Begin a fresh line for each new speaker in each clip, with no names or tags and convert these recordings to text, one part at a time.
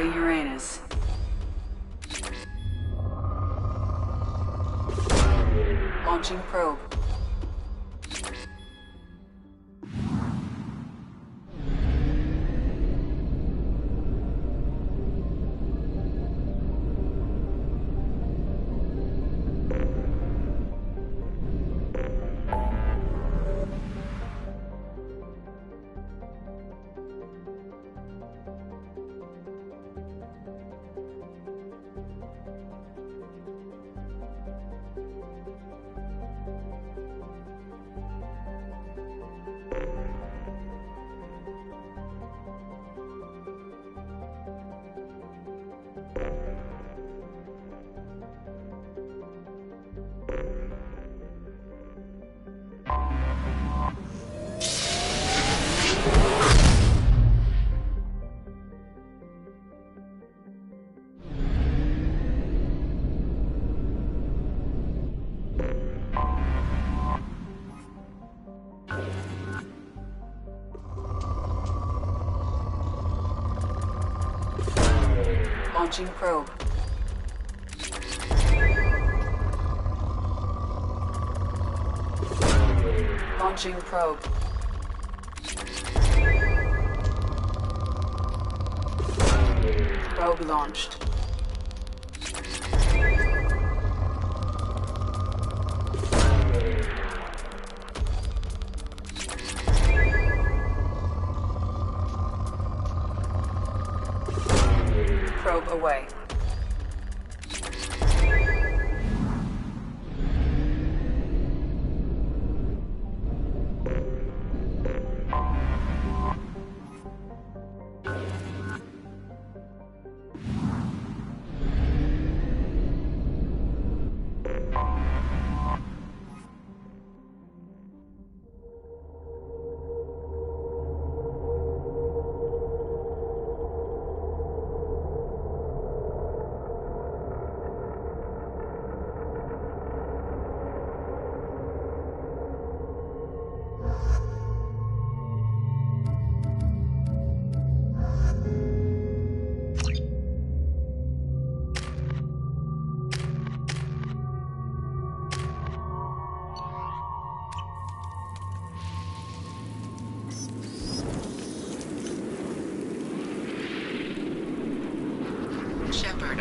Probing Uranus. Launching probe. Launching probe. Launching probe. Probe launched. Probe away.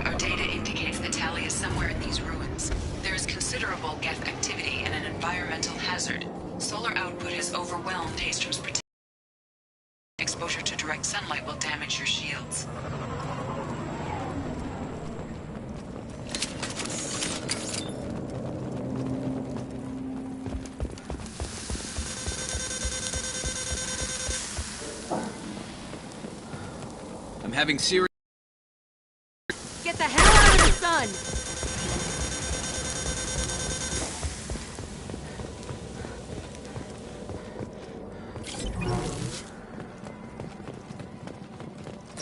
Our data indicates that Tali is somewhere in these ruins. There is considerable geth activity and an environmental hazard. Solar output has overwhelmed Hastrom's protection. Exposure to direct sunlight will damage your shields.
I'm having serious...
Get the hell out of the sun!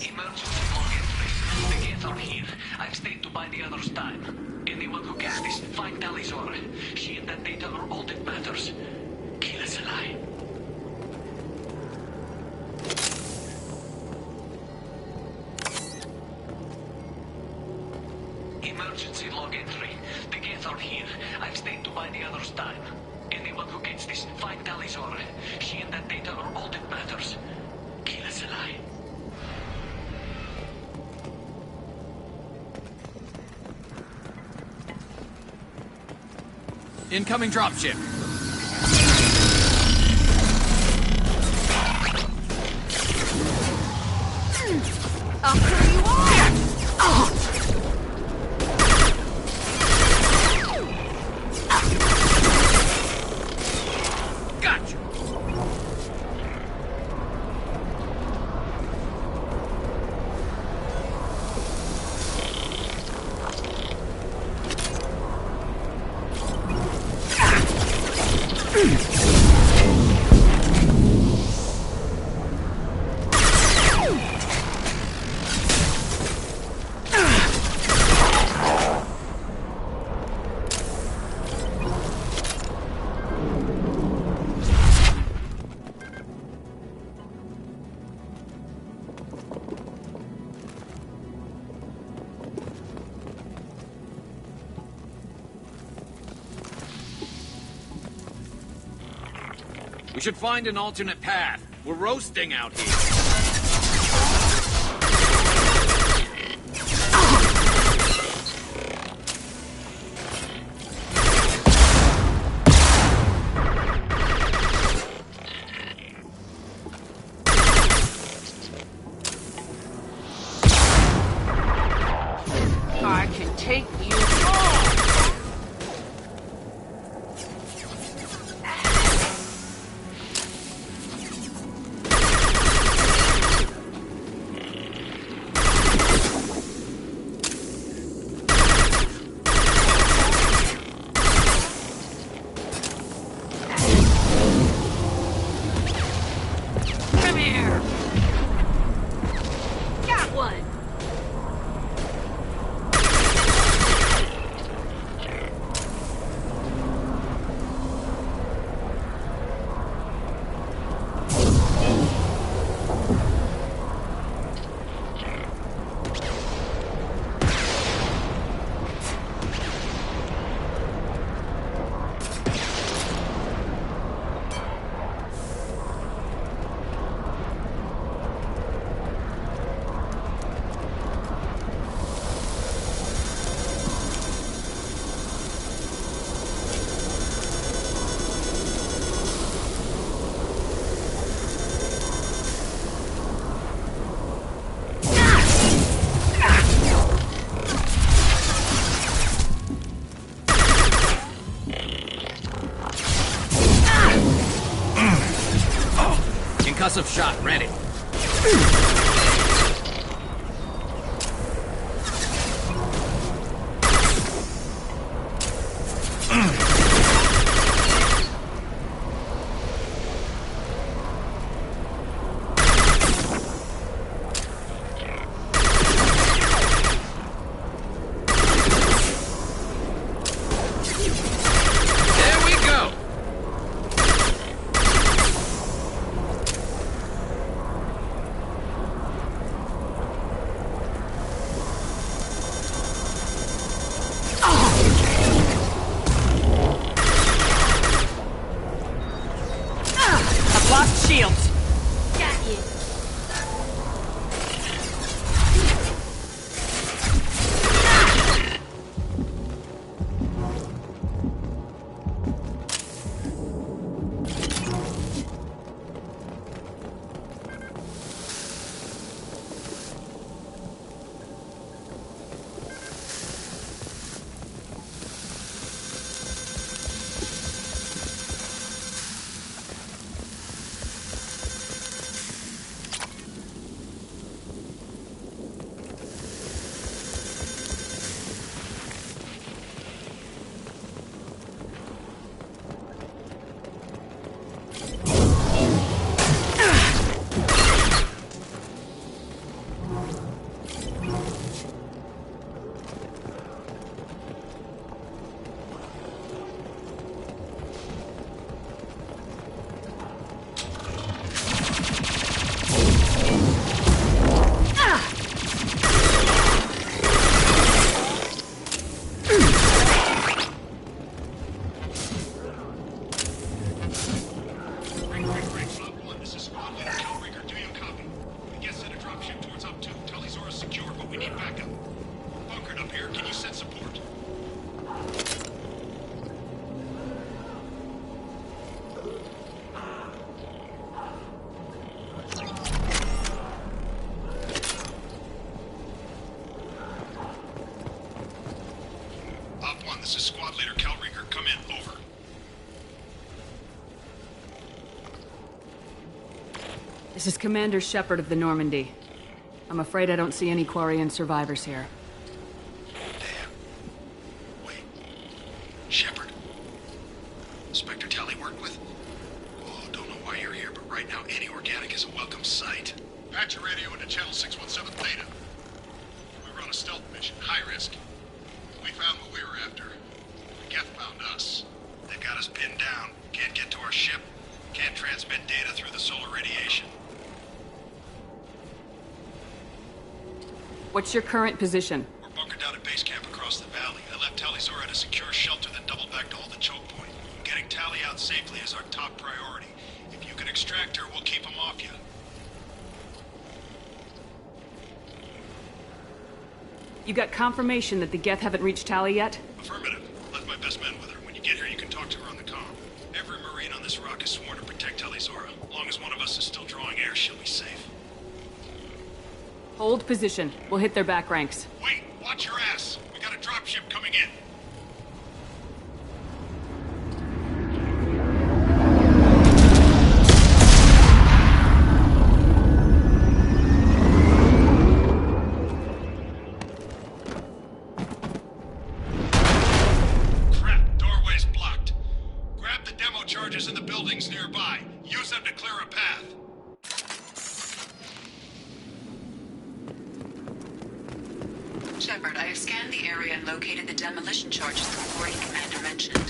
Emergency login, please. The gates are here. I've stayed to buy the others time. Anyone who gets this, find Talizor. She and that data are all that matters. Kill us alive. Emergency log entry. The gates are here. I've stayed to buy the others time. Anyone who gets this, find Talizor. She and that data are all that matters. Kill us alive.
Incoming dropship.
I'll kill you all!
Gotcha. We should find an alternate path. We're roasting out here.
I can take you all! Come here! Got one!
Concussive shot ready. There we go.
I've lost shields. Got you.
This is Squad Leader Cal Rieger. Come in. Over.
This is Commander Shepard of the Normandy. I'm afraid I don't see any Quarian survivors here.
Damn. Wait. Shepard? Inspector Tally worked with? Oh, don't know why you're here, but right now any organic is a welcome sight. Patch your radio into channel 617 Theta. We run a stealth mission, high risk. We found what we were after. The Geth found us. They've got us pinned down. Can't get to our ship. Can't transmit data through the solar radiation.
What's your current position?
We're bunkered down at base camp across the valley. I left Talizor at a secure shelter, then doubled back to hold the choke point. Getting Tally out safely is our top priority. If extractor will keep them off you.
You got confirmation that the Geth haven't reached Tali yet?
Affirmative. Left my best men with her. When you get here, you can talk to her on the comm. Every Marine on this rock is sworn to protect Talizora. As long as one of us is still drawing air, she'll be safe.
Hold position. We'll hit their back ranks.
Wait! Watch your ass! We got a dropship coming in! Crap! Doorway's blocked. Grab the demo charges in the buildings nearby. Use them to clear a path.
Shepard, I have scanned the area and located the demolition charges the quarry commander mentioned.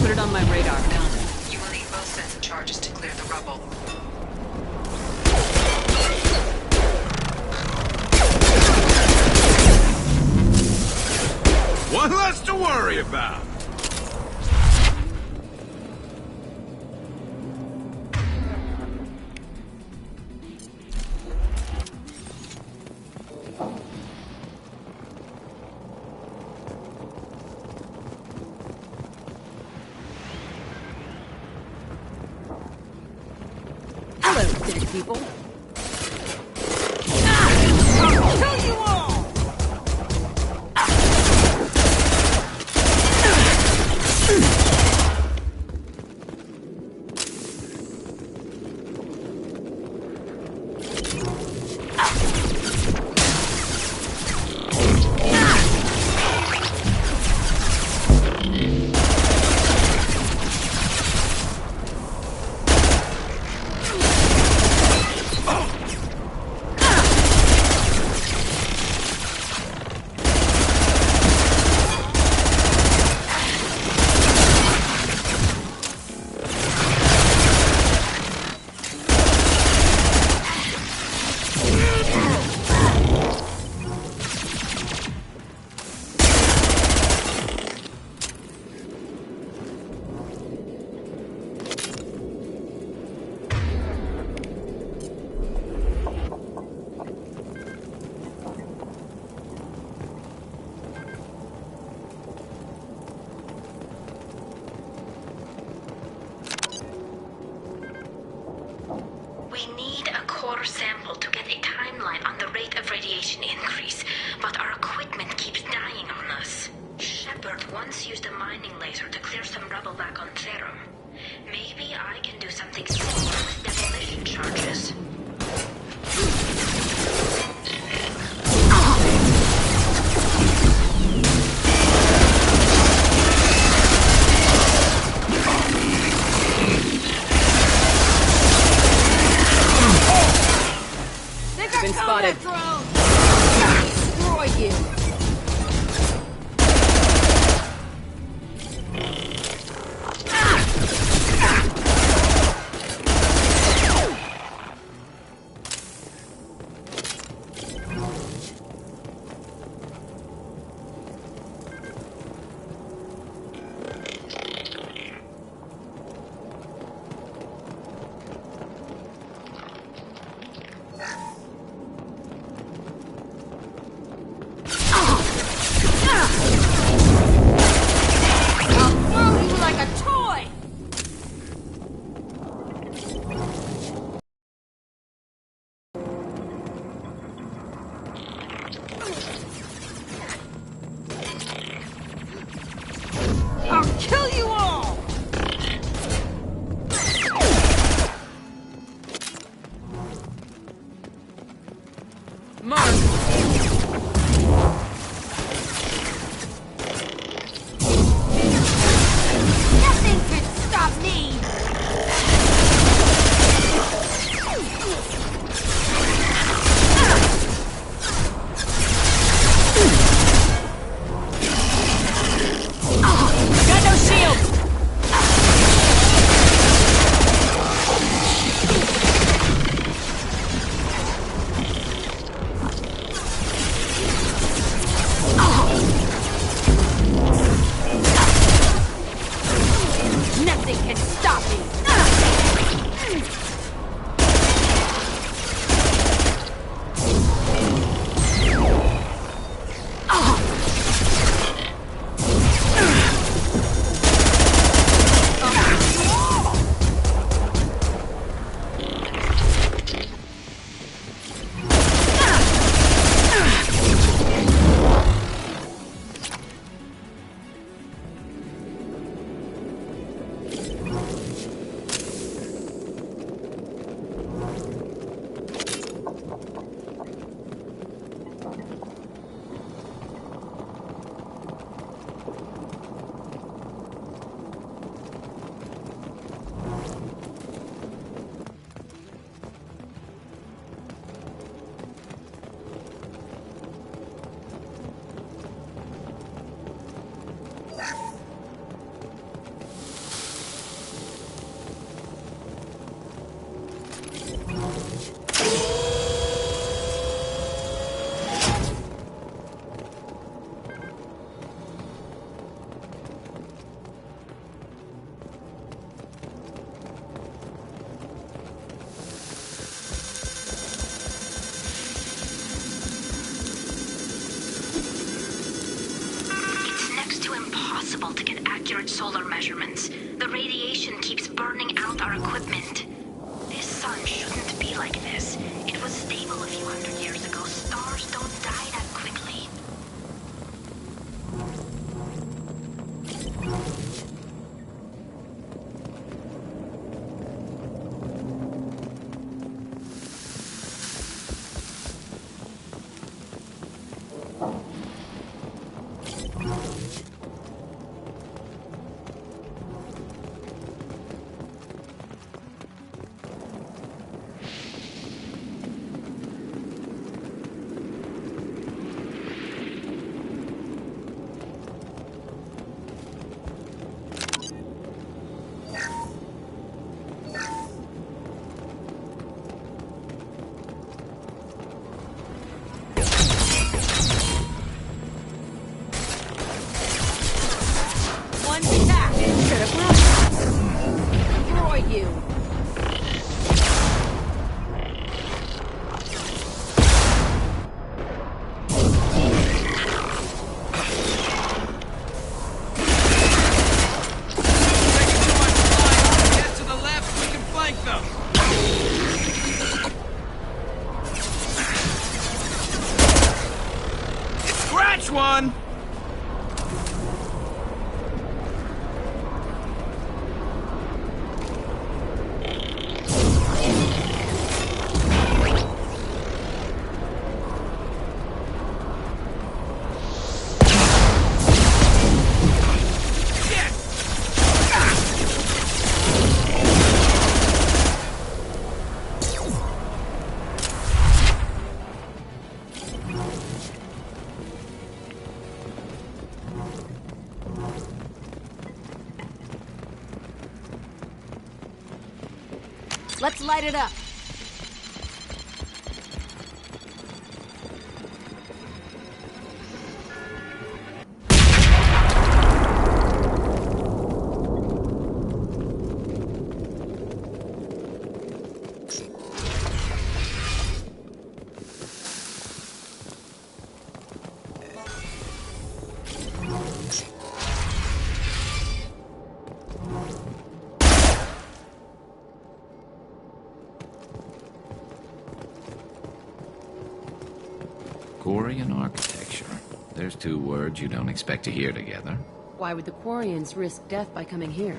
Put it on my radar.
Done. You will need both sets of charges to clear the rubble.
One less to worry about.
Hello, dead people. I'll kill you all!
We need a core sample to get a timeline on the rate of radiation increase, but our equipment keeps dying on us. Shepard once used a mining laser to clear some rubble back on Therum. Maybe I can do something similar with demolition charges.
Been spotted.
Destroy you!
impossible to get accurate solar measurements. The radiation keeps burning out our equipment. This sun shouldn't be like this. It was stable a few hundred years ago. Stars don't die that quickly.
One!
Let's light it up.
Quarian architecture. There's two words you don't expect to hear together.
Why would the Quarians risk death by coming here?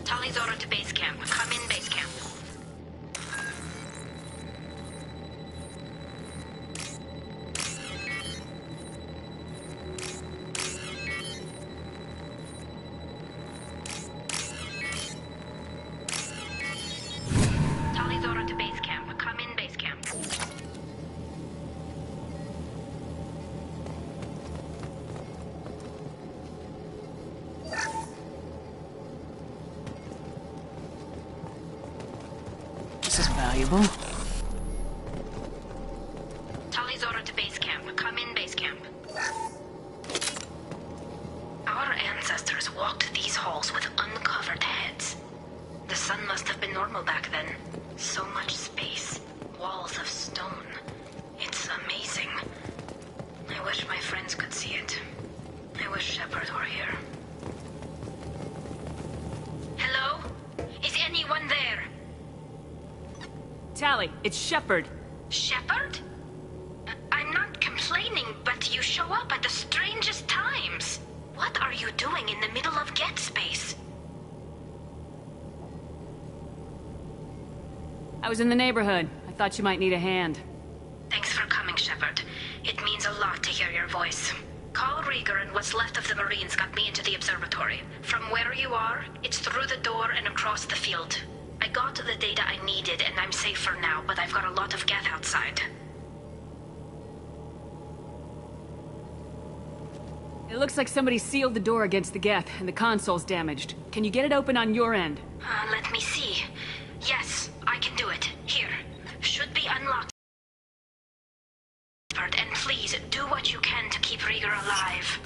Tali's order to base camp. Come in base camp. Tali's order to base camp. Come in base camp.
This is valuable.
Tali's order to base camp. Come in base camp. Our ancestors walked these halls with uncovered heads. The sun must have been normal back then. So much space. Walls of stone. It's amazing. I wish my friends could see it. I wish Shepard were here. Hello? Is anyone there?
Tali, it's Shepard.
Shepard? I'm not complaining, but you show up at the strangest times. What are you doing in the middle of Get Space?
I was in the neighborhood. I thought you might need a hand.
Thanks for coming, Shepard. It means a lot to hear your voice. Call Rieger and what's left of the Marines got me into the observatory. From where you are, it's through the door and across the field. I got the data I needed and I'm safe for now, but I've got a lot of geth outside.
It looks like somebody sealed the door against the Geth, and the console's damaged. Can you get it open on your end?
Let me see. Yes, I can do it. Here. Should be unlocked. And please, do what you can to keep Rieger alive.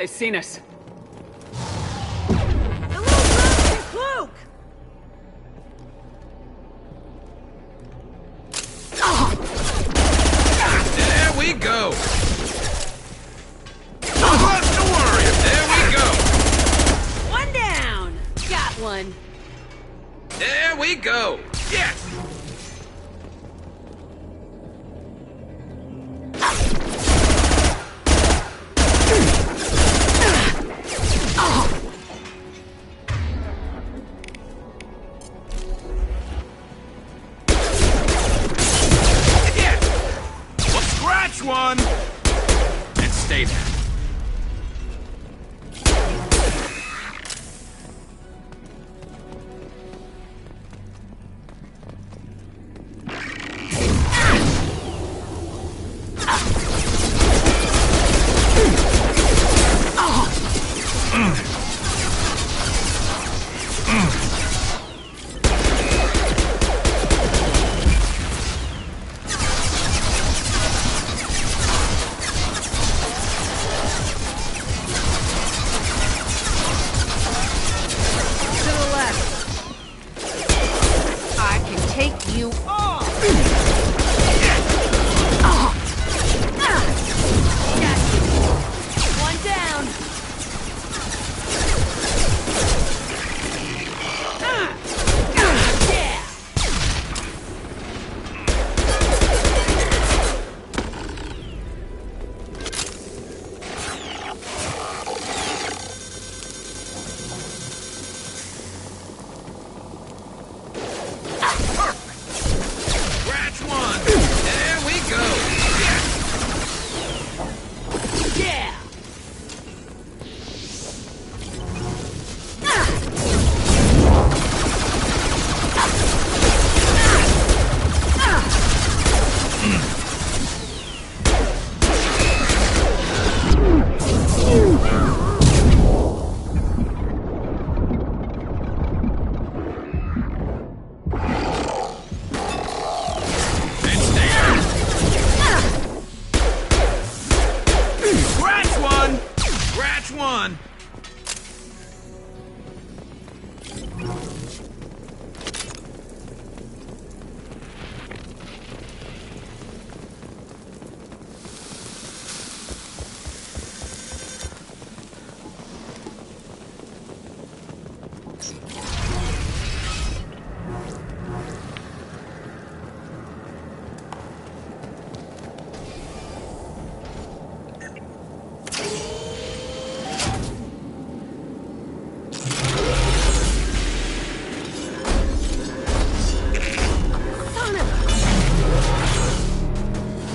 They've seen us.
The little brown cloak!
There we go! Not to worry! There we go!
One down! Got one.
There we go! Yes! One and stay there.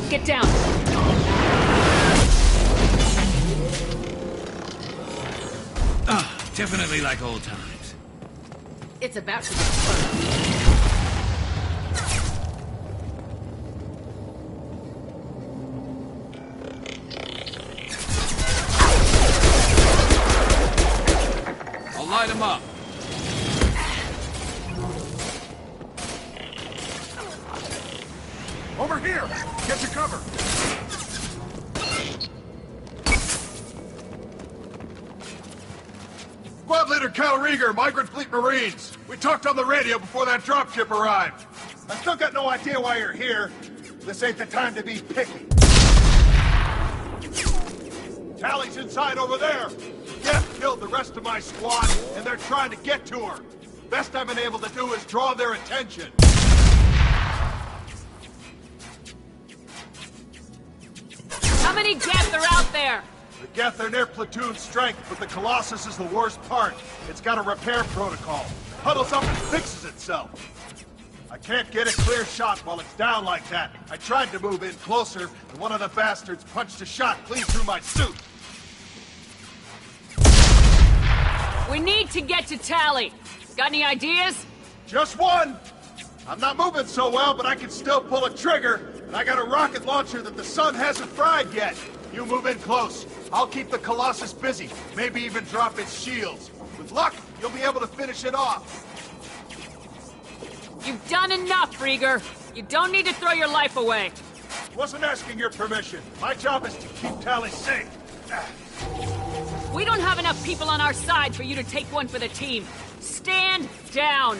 Get down!
Definitely like old times.
It's about to get fun.
I'll light him up.
Over here! Get to cover! Squad Leader Cal Rieger, Migrant Fleet Marines. We talked on the radio before that dropship arrived. I still got no idea why you're here. This ain't the time to be picky. Tally's inside over there. Jeff killed the rest of my squad, and they're trying to get to her. Best I've been able to do is draw their attention.
How many Geth are out there?
The Geth are near platoon strength, but the Colossus is the worst part. It's got a repair protocol. Huddles up and fixes itself. I can't get a clear shot while it's down like that. I tried to move in closer, and one of the bastards punched a shot clean through my suit.
We need to get to Tally. Got any ideas?
Just one! I'm not moving so well, but I can still pull a trigger, and I got a rocket launcher that the sun hasn't fried yet. You move in close. I'll keep the Colossus busy, maybe even drop its shields. With luck, you'll be able to finish it off.
You've done enough, Rieger. You don't need to throw your life away.
Wasn't asking your permission. My job is to keep Tally safe.
We don't have enough people on our side for you to take one for the team. Stand down!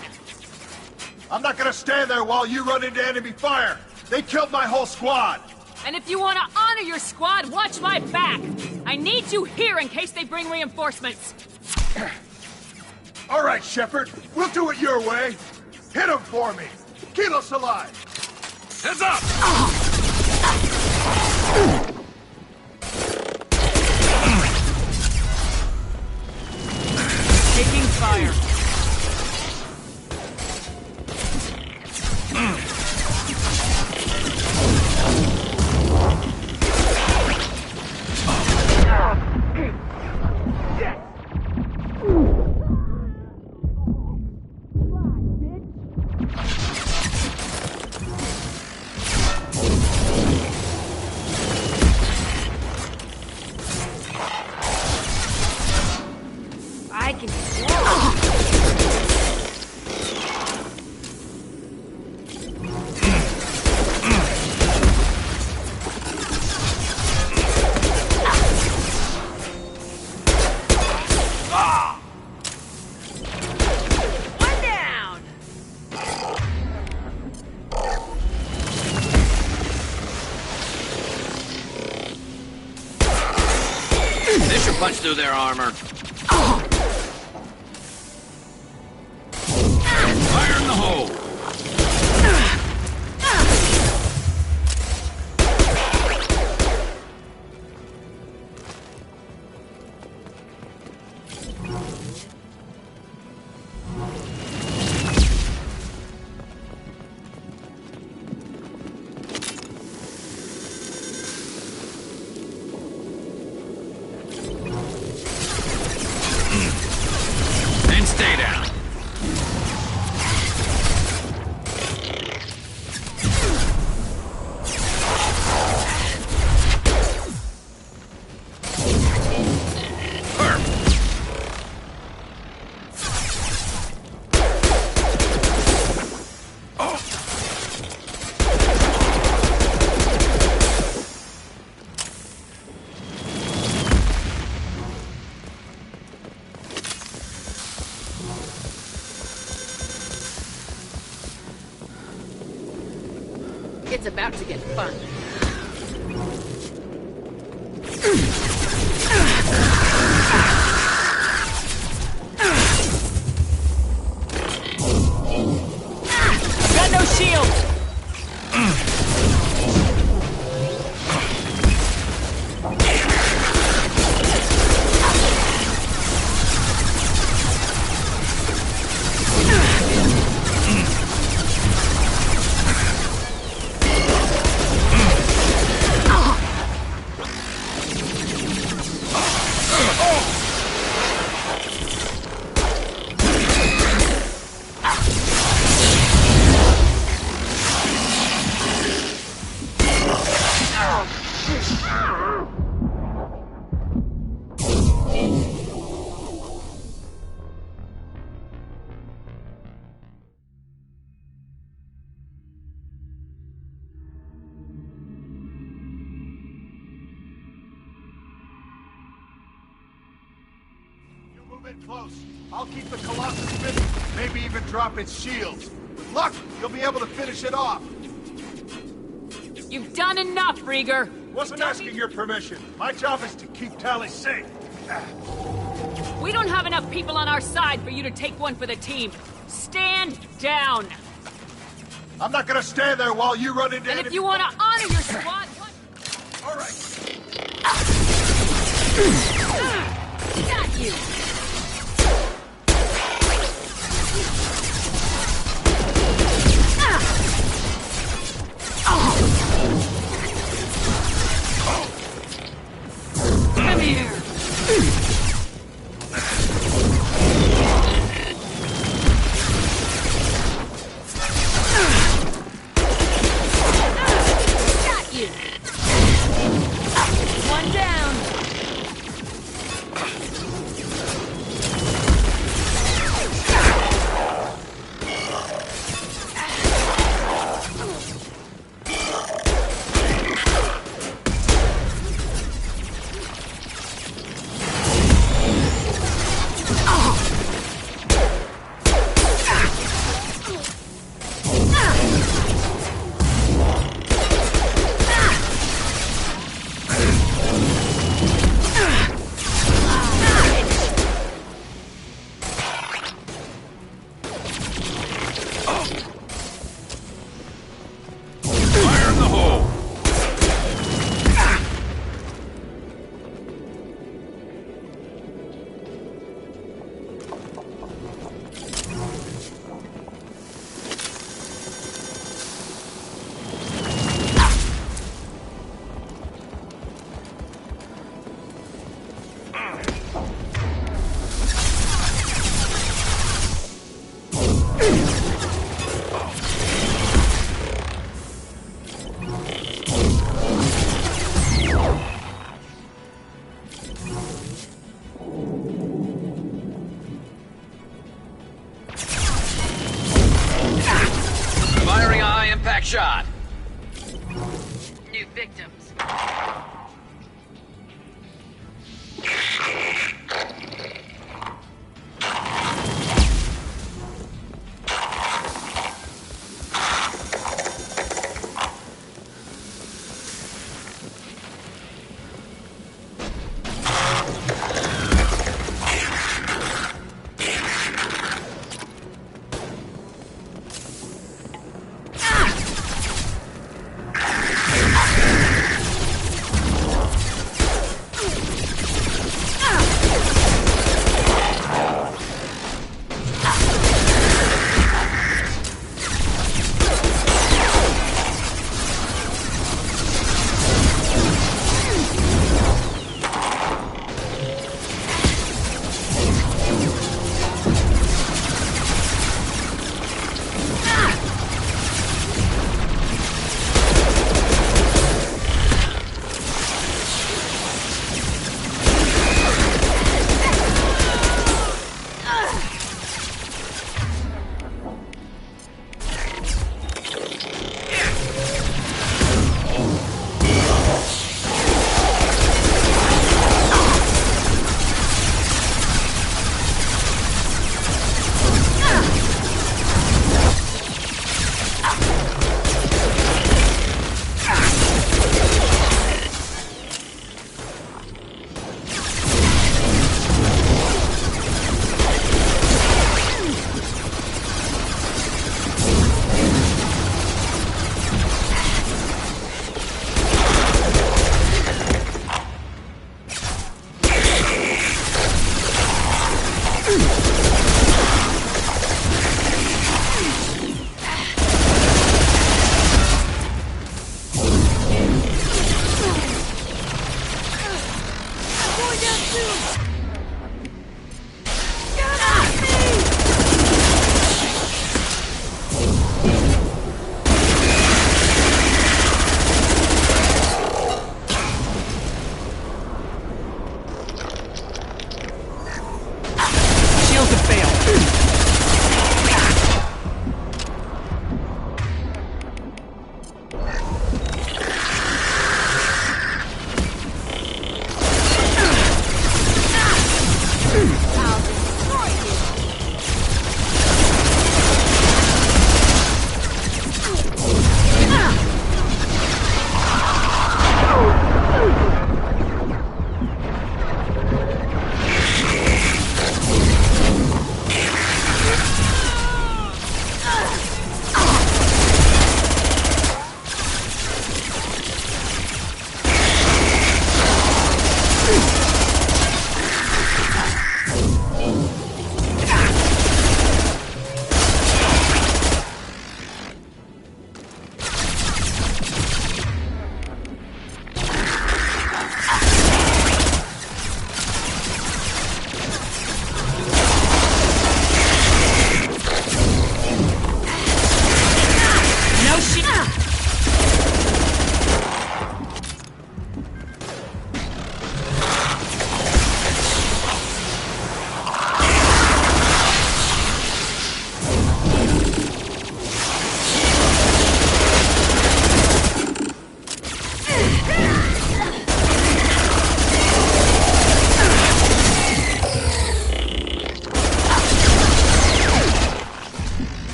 I'm not gonna stand there while you run into enemy fire! They killed my whole squad!
And if you want to honor your squad, watch my back! I need you here in case they bring reinforcements!
All right, Shepard. We'll do it your way. Hit him for me. Keep us alive.
Heads up!
Taking fire. I can One down!
They should punch through their armor. Fire in the hole! And stay down.
It's about to get fun.
Got no shield!
Move in close. I'll keep the Colossus busy. Maybe even drop its shields. With luck, you'll be able to finish it off.
You've done enough, Rieger!
Wasn't asking your permission. My job is to keep Tally safe.
We don't have enough people on our side for you to take one for the team. Stand down!
I'm not gonna stand there while you run into
And
enemy.
if you want to honor your squad...
All right.
Got you! Come here! Got you! One down!
Firing a high-impact shot.
New victims.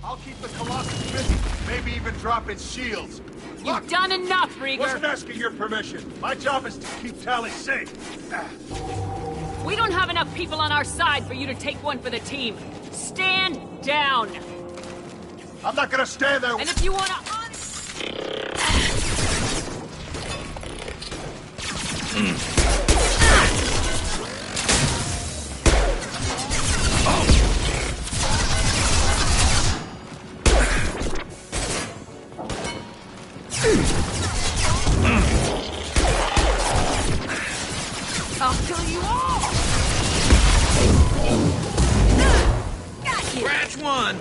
I'll keep the Colossus busy. Maybe even drop its shields.
You've done enough, Rieger.
Wasn't asking your permission. My job is to keep Tally safe.
We don't have enough people on our side for you to take one for the team. Stand down.
I'm not gonna stand there.
And if you wanna I'll kill you all! Got you!
Scratch one!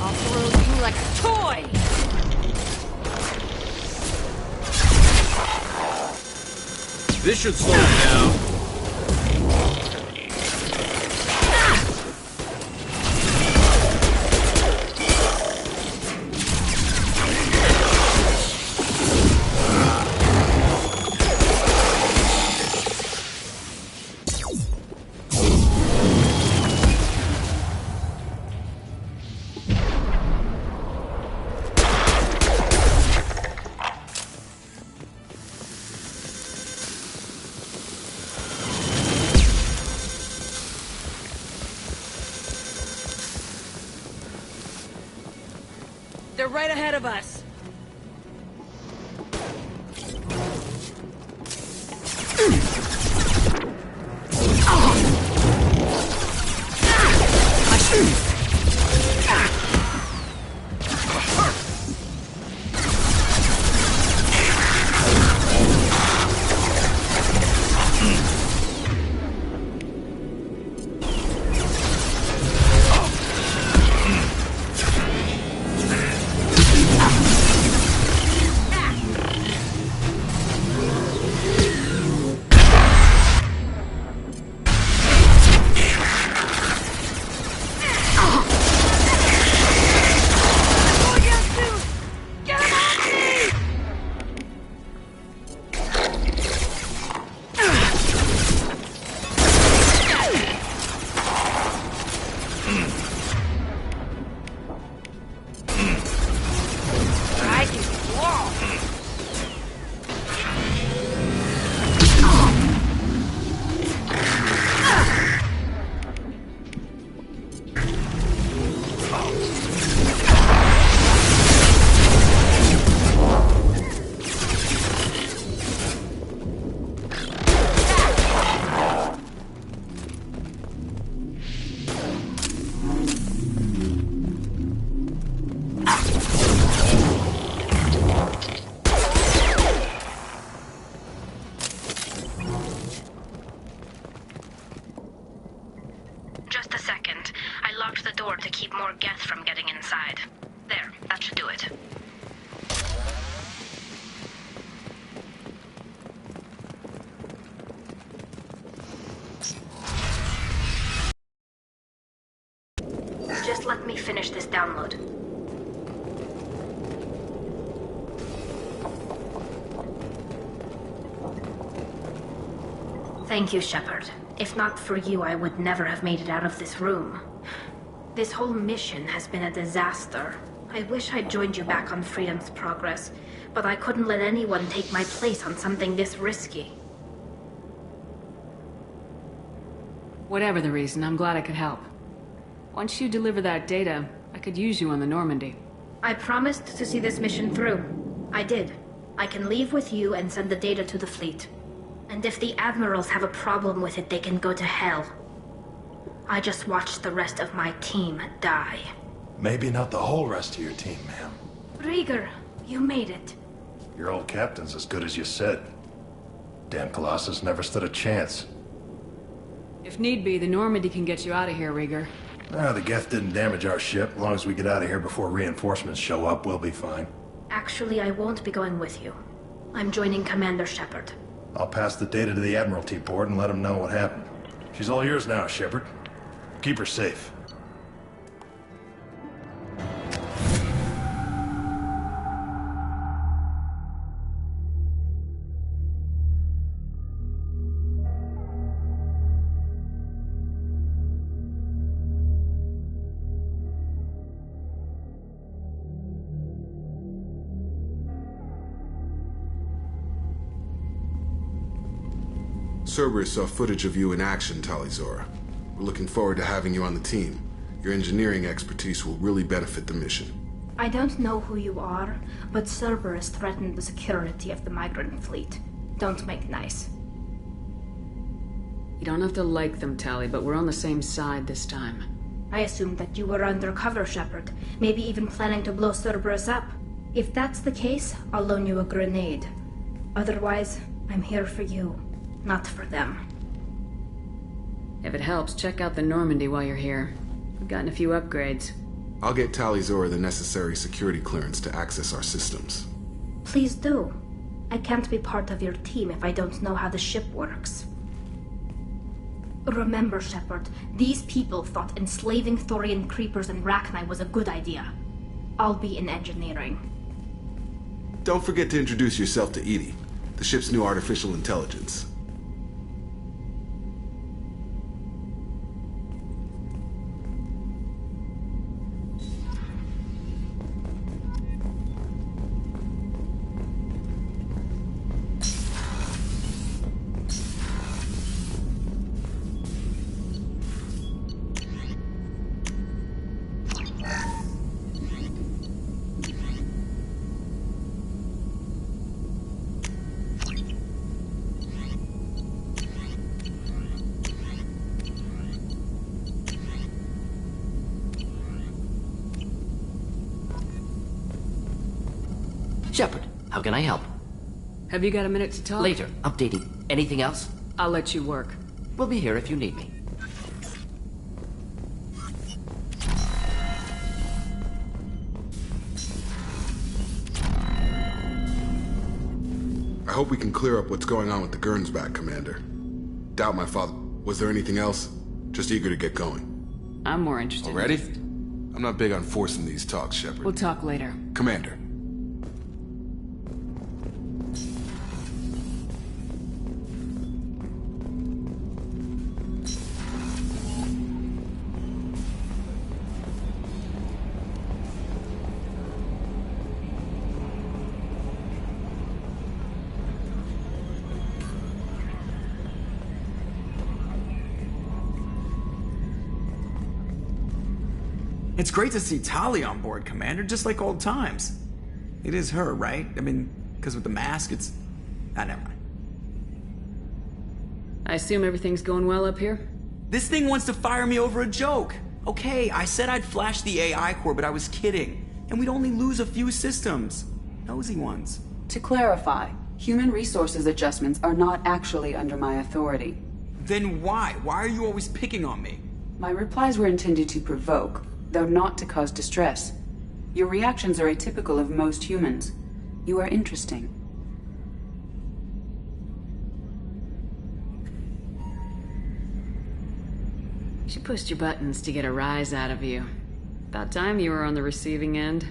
I'll throw you like a toy!
This should slow him down.
They're right ahead of us.
Just a second. I locked the door to keep more Geth from getting inside. There, that should do it. Just let me finish this download. Thank you, Shepard. If not for you, I would never have made it out of this room. This whole mission has been a disaster. I wish I'd joined you back on Freedom's Progress, but I couldn't let anyone take my place on something this risky.
Whatever the reason, I'm glad I could help. Once you deliver that data, I could use you on the Normandy.
I promised to see this mission through. I did. I can leave with you and send the data to the fleet. And if the admirals have a problem with it, they can go to hell. I just watched the rest of my team die.
Maybe not the whole rest of your team, ma'am.
Rieger, you made it.
Your old captain's as good as you said. Damn Colossus never stood a chance.
If need be, the Normandy can get you out of here, Rieger.
The Geth didn't damage our ship. As long as we get out of here before reinforcements show up, we'll be fine.
Actually, I won't be going with you. I'm joining Commander Shepard.
I'll pass the data to the Admiralty board and let them know what happened. She's all yours now, Shepard. Keep her safe.
Cerberus saw footage of you in action, Talizora. We're looking forward to having you on the team. Your engineering expertise will really benefit the mission.
I don't know who you are, but Cerberus threatened the security of the migrant fleet. Don't make nice.
You don't have to like them, Tally, but we're on the same side this time.
I assumed that you were undercover, Shepard. Maybe even planning to blow Cerberus up. If that's the case, I'll loan you a grenade. Otherwise, I'm here for you, not for them.
If it helps, check out the Normandy while you're here. We've gotten a few upgrades.
I'll get Talizora the necessary security clearance to access our systems.
Please do. I can't be part of your team if I don't know how the ship works. Remember, Shepard, these people thought enslaving Thorian creepers and Rachni was a good idea. I'll be in engineering.
Don't forget to introduce yourself to EDI, the ship's new artificial intelligence.
Shepard, how can I help?
Have you got a minute to talk?
Later. Updating. Anything else?
I'll let you work.
We'll be here if you need me.
I hope we can clear up what's going on with the Gernsback, Commander. Doubt my father. Was there anything else? Just eager to get going.
I'm more interested.
Already? I'm not big on forcing these talks, Shepard.
We'll talk later.
Commander.
It's great to see Tali on board, Commander, just like old times. It is her, right? I mean, because with the mask, it's... never mind.
I assume everything's going well up here?
This thing wants to fire me over a joke. Okay, I said I'd flash the AI core, but I was kidding. And we'd only lose a few systems. Nosy ones.
To clarify, human resources adjustments are not actually under my authority.
Then why? Why are you always picking on me?
My replies were intended to provoke, though not to cause distress. Your reactions are atypical of most humans. You are interesting.
She pushed your buttons to get a rise out of you. About time you were on the receiving end.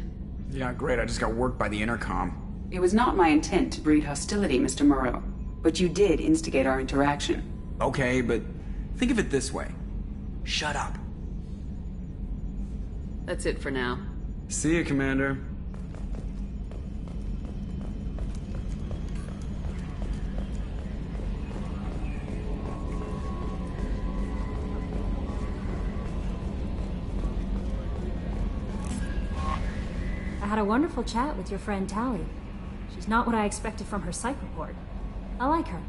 Yeah, great. I just got worked by the intercom.
It was not my intent to breed hostility, Mr. Moreau, but you did instigate our interaction.
Okay, but think of it this way. Shut up.
That's it for now.
See you, Commander.
I had a wonderful chat with your friend Tali. She's not what I expected from her psych report. I like her.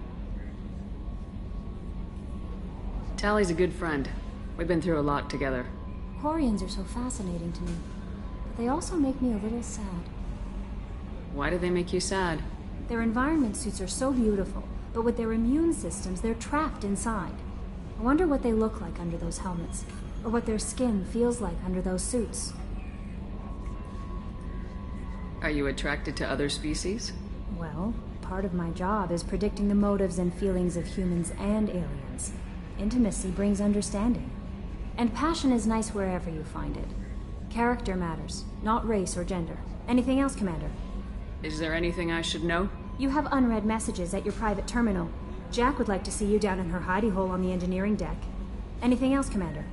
Tally's a good friend. We've been through a lot together.
Quarians are so fascinating to me, but they also make me a little sad.
Why do they make you sad?
Their environment suits are so beautiful, but with their immune systems, they're trapped inside. I wonder what they look like under those helmets, or what their skin feels like under those suits.
Are you attracted to other species?
Well, part of my job is predicting the motives and feelings of humans and aliens. Intimacy brings understanding. And passion is nice wherever you find it. Character matters, not race or gender. Anything else, Commander?
Is there anything I should know?
You have unread messages at your private terminal. Jack would like to see you down in her hidey hole on the engineering deck. Anything else, Commander?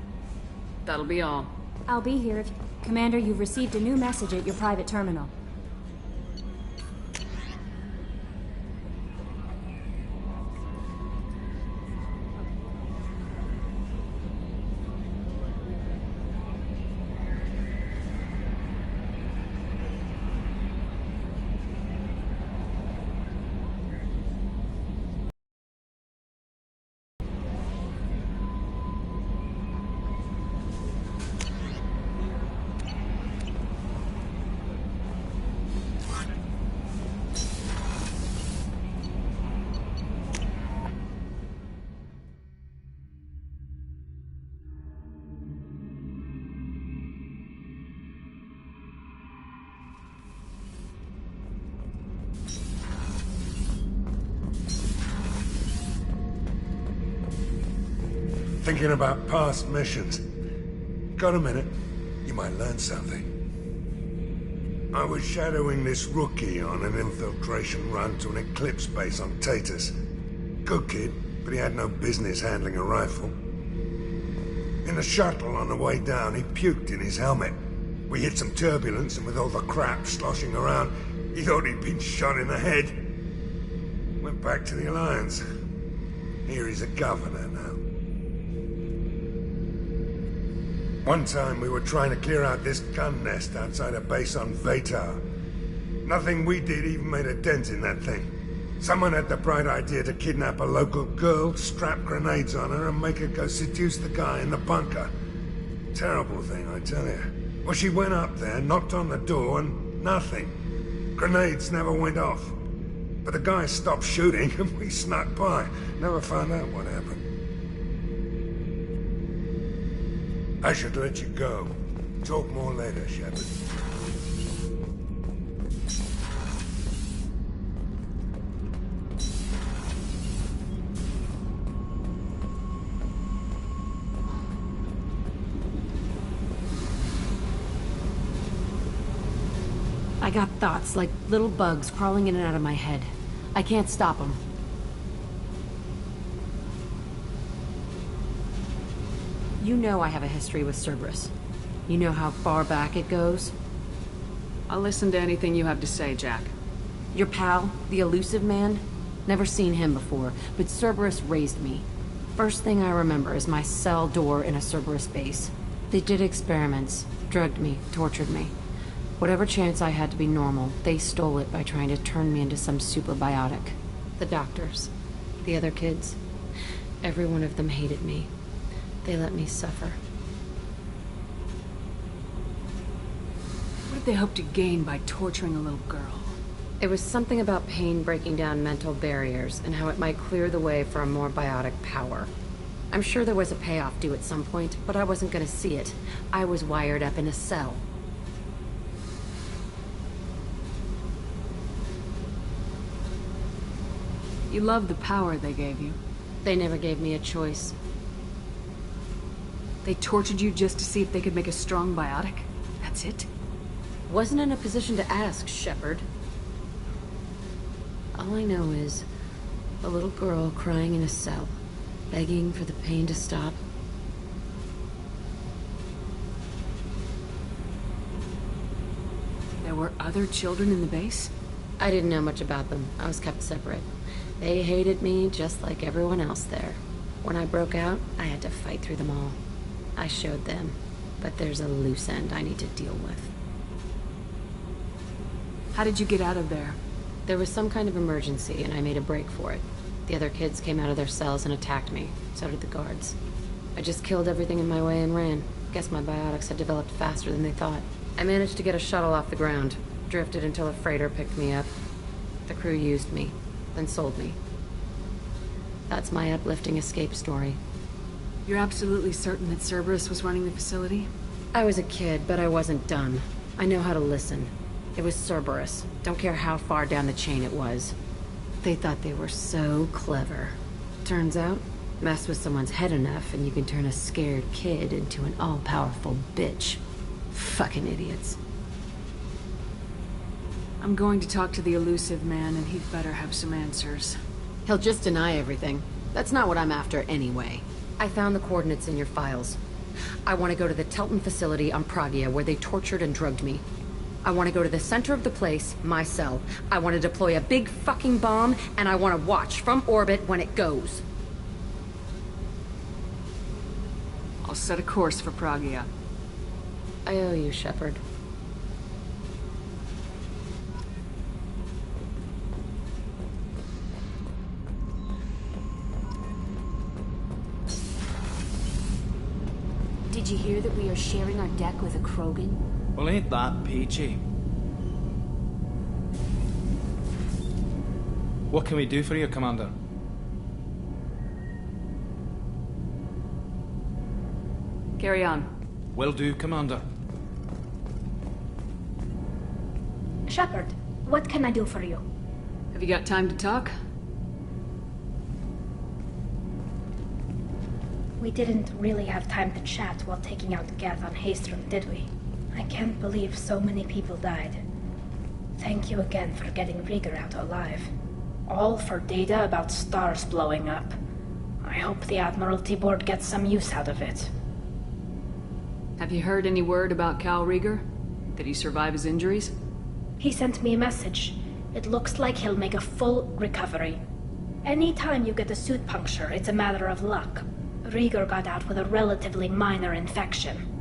That'll be all.
I'll be here if... Commander, you've received a new message at your private terminal.
Thinking about past missions. Got a minute? You might learn something. I was shadowing this rookie on an infiltration run to an Eclipse base on Tatus. Good kid, but he had no business handling a rifle. In the shuttle on the way down, he puked in his helmet. We hit some turbulence, and with all the crap sloshing around, he thought he'd been shot in the head. Went back to the Alliance. Here he's a governor now. One time we were trying to clear out this gun nest outside a base on Vatar. Nothing we did even made a dent in that thing. Someone had the bright idea to kidnap a local girl, strap grenades on her, and make her go seduce the guy in the bunker. Terrible thing, I tell you. Well, she went up there, knocked on the door, and nothing. Grenades never went off. But the guy stopped shooting, and we snuck by. Never found out what happened. I should let you go. Talk more later, Shepard.
I got thoughts like little bugs crawling in and out of my head. I can't stop them. You know I have a history with Cerberus. You know how far back it goes?
I'll listen to anything you have to say, Jack.
Your pal, the elusive man? Never seen him before, but Cerberus raised me. First thing I remember is my cell door in a Cerberus base. They did experiments, drugged me, tortured me. Whatever chance I had to be normal, they stole it by trying to turn me into some superbiotic. The doctors, the other kids, every one of them hated me. They let me suffer.
What did they hope to gain by torturing a little girl?
It was something about pain breaking down mental barriers and how it might clear the way for a more biotic power. I'm sure there was a payoff due at some point, but I wasn't gonna see it. I was wired up in a cell.
You love the power they gave you.
They never gave me a choice.
They tortured you just to see if they could make a strong biotic? That's it?
Wasn't in a position to ask, Shepard. All I know is a little girl crying in a cell, begging for the pain to stop.
There were other children in the base?
I didn't know much about them. I was kept separate. They hated me just like everyone else there. When I broke out, I had to fight through them all. I showed them, but there's a loose end I need to deal with.
How did you get out of there?
There was some kind of emergency, and I made a break for it. The other kids came out of their cells and attacked me. So did the guards. I just killed everything in my way and ran. Guess my biotics had developed faster than they thought. I managed to get a shuttle off the ground. Drifted until a freighter picked me up. The crew used me, then sold me. That's my uplifting escape story.
You're absolutely certain that Cerberus was running the facility?
I was a kid, but I wasn't dumb. I know how to listen. It was Cerberus. Don't care how far down the chain it was. They thought they were so clever. Turns out, mess with someone's head enough and you can turn a scared kid into an all-powerful bitch. Fucking idiots.
I'm going to talk to the elusive man, and he'd better have some answers.
He'll just deny everything. That's not what I'm after anyway. I found the coordinates in your files. I want to go to the Telton facility on Pragia where they tortured and drugged me. I want to go to the center of the place, my cell. I want to deploy a big fucking bomb, and I want to watch from orbit when it goes.
I'll set a course for Pragia.
I owe you, Shepard.
Did you hear that we are sharing our deck with a Krogan?
Well, ain't that peachy? What can we do for you, Commander?
Carry on.
Will do, Commander.
Shepard, what can I do for you?
Have you got time to talk?
We didn't really have time to chat while taking out Gath on Haestrom, did we? I can't believe so many people died. Thank you again for getting Rieger out alive. All for data about stars blowing up. I hope the Admiralty Board gets some use out of it.
Have you heard any word about Cal Rieger? Did he survive his injuries?
He sent me a message. It looks like he'll make a full recovery. Anytime you get a suit puncture, it's a matter of luck. Rieger got out with a relatively minor infection.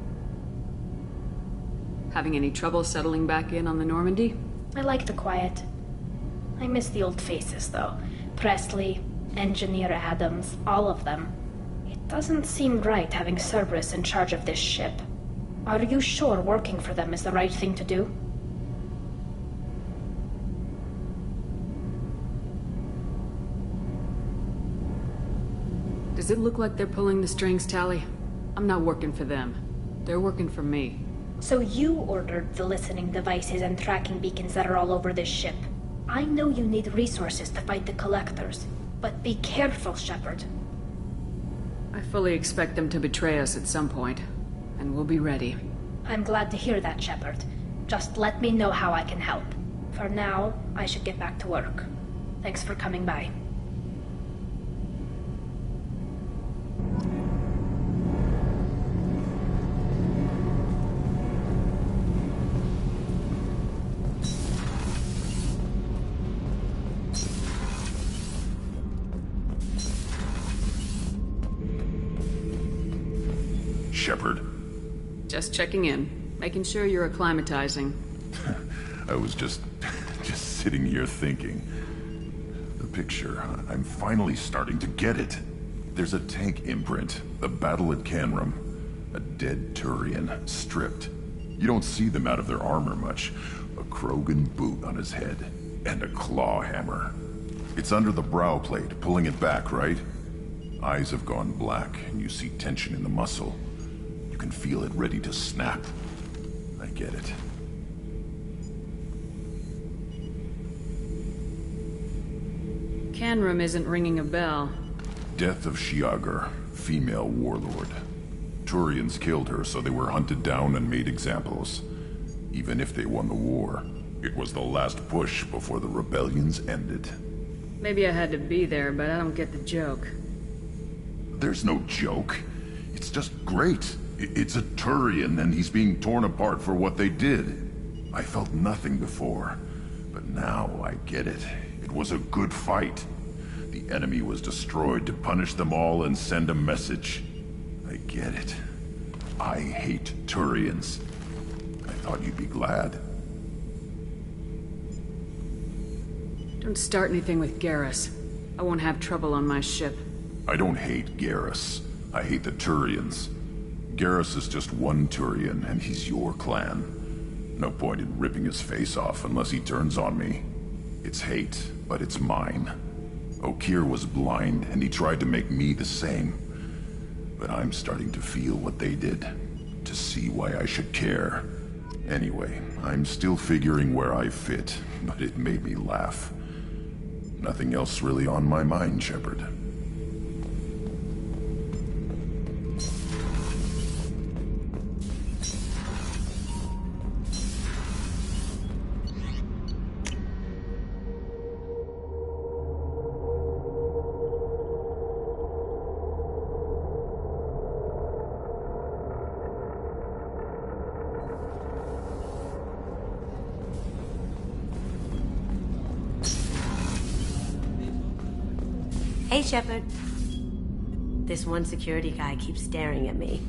Having any trouble settling back in on the Normandy?
I like the quiet. I miss the old faces, though. Presley, Engineer Adams, all of them. It doesn't seem right having Cerberus in charge of this ship. Are you sure working for them is the right thing to do?
Does it look like they're pulling the strings, Tali? I'm not working for them. They're working for me.
So you ordered the listening devices and tracking beacons that are all over this ship. I know you need resources to fight the Collectors, but be careful, Shepard.
I fully expect them to betray us at some point, and we'll be ready.
I'm glad to hear that, Shepard. Just let me know how I can help. For now, I should get back to work. Thanks for coming by.
Shepard.
Just checking in, making sure you're acclimatizing.
I was just sitting here thinking. The picture, I'm finally starting to get it. There's a tank imprint, the battle at Canrum. A dead Turian, stripped. You don't see them out of their armor much. A Krogan boot on his head, and a claw hammer. It's under the brow plate, pulling it back, right? Eyes have gone black, and you see tension in the muscle. You can feel it ready to snap. I get it.
Canrum isn't ringing a bell.
Death of Shiagar, female warlord. Turians killed her, so they were hunted down and made examples. Even if they won the war, it was the last push before the rebellions ended.
Maybe I had to be there, but I don't get the joke.
There's no joke. It's just great. It's a Turian, and he's being torn apart for what they did. I felt nothing before, but now I get it. It was a good fight. The enemy was destroyed to punish them all and send a message. I get it. I hate Turians. I thought you'd be glad.
Don't start anything with Garrus. I won't have trouble on my ship.
I don't hate Garrus. I hate the Turians. Garrus is just one Turian, and he's your clan. No point in ripping his face off unless he turns on me. It's hate, but it's mine. Okeer was blind, and he tried to make me the same. But I'm starting to feel what they did, to see why I should care. Anyway, I'm still figuring where I fit, but it made me laugh. Nothing else really on my mind, Shepard.
Hey, Shepard. This one security guy keeps staring at me.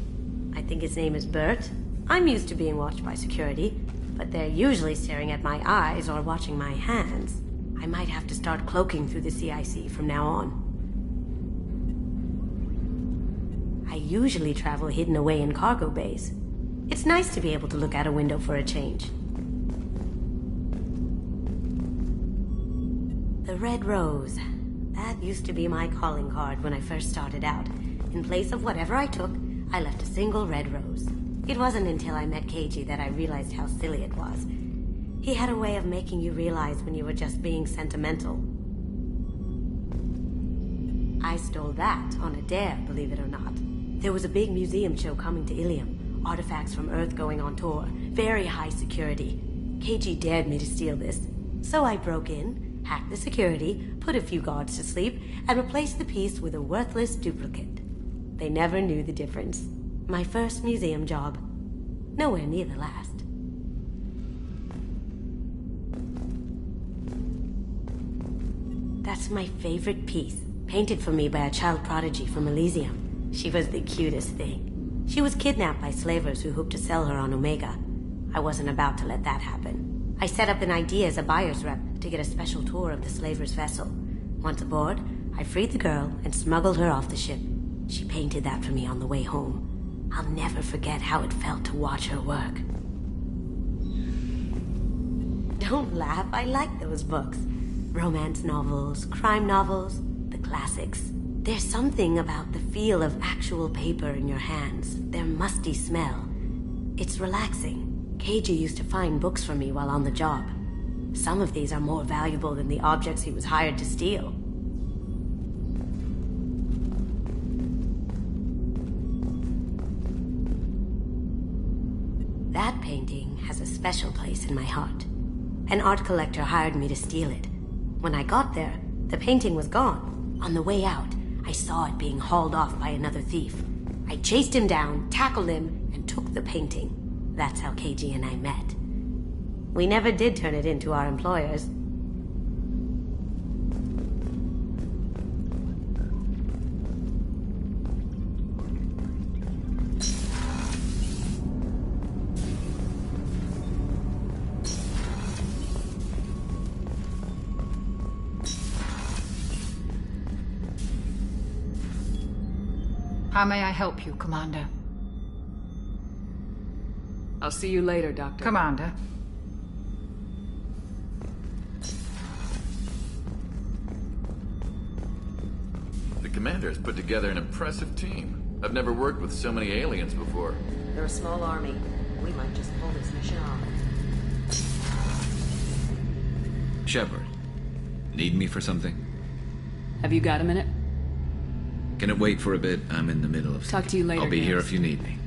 I think his name is Bert. I'm used to being watched by security, but they're usually staring at my eyes or watching my hands. I might have to start cloaking through the CIC from now on. I usually travel hidden away in cargo bays. It's nice to be able to look out a window for a change. The Red Rose. That used to be my calling card when I first started out. In place of whatever I took, I left a single red rose. It wasn't until I met KG that I realized how silly it was. He had a way of making you realize when you were just being sentimental. I stole that on a dare, believe it or not. There was a big museum show coming to Ilium. Artifacts from Earth going on tour. Very high security. KG dared me to steal this. So I broke in, hacked the security, put a few guards to sleep, and replaced the piece with a worthless duplicate. They never knew the difference. My first museum job. Nowhere near the last. That's my favorite piece, painted for me by a child prodigy from Elysium. She was the cutest thing. She was kidnapped by slavers who hoped to sell her on Omega. I wasn't about to let that happen. I set up an idea as a buyer's rep to get a special tour of the slaver's vessel. Once aboard, I freed the girl and smuggled her off the ship. She painted that for me on the way home. I'll never forget how it felt to watch her work. Don't laugh, I like those books. Romance novels, crime novels, the classics. There's something about the feel of actual paper in your hands, their musty smell. It's relaxing. KG used to find books for me while on the job. Some of these are more valuable than the objects he was hired to steal. That painting has a special place in my heart. An art collector hired me to steal it. When I got there, the painting was gone. On the way out, I saw it being hauled off by another thief. I chased him down, tackled him, and took the painting. That's how KG and I met. We never did turn it into our employers.
How may I help you, Commander?
I'll see you later, Doctor.
Commander.
The Commander has put together an impressive team. I've never worked with so many aliens before.
They're a small army. We might just pull this mission off.
Shepard, need me for something?
Have you got a minute?
Can it wait for a bit? I'm in the middle of
Talk to you later,
I'll be here
Garrus.
if you need me.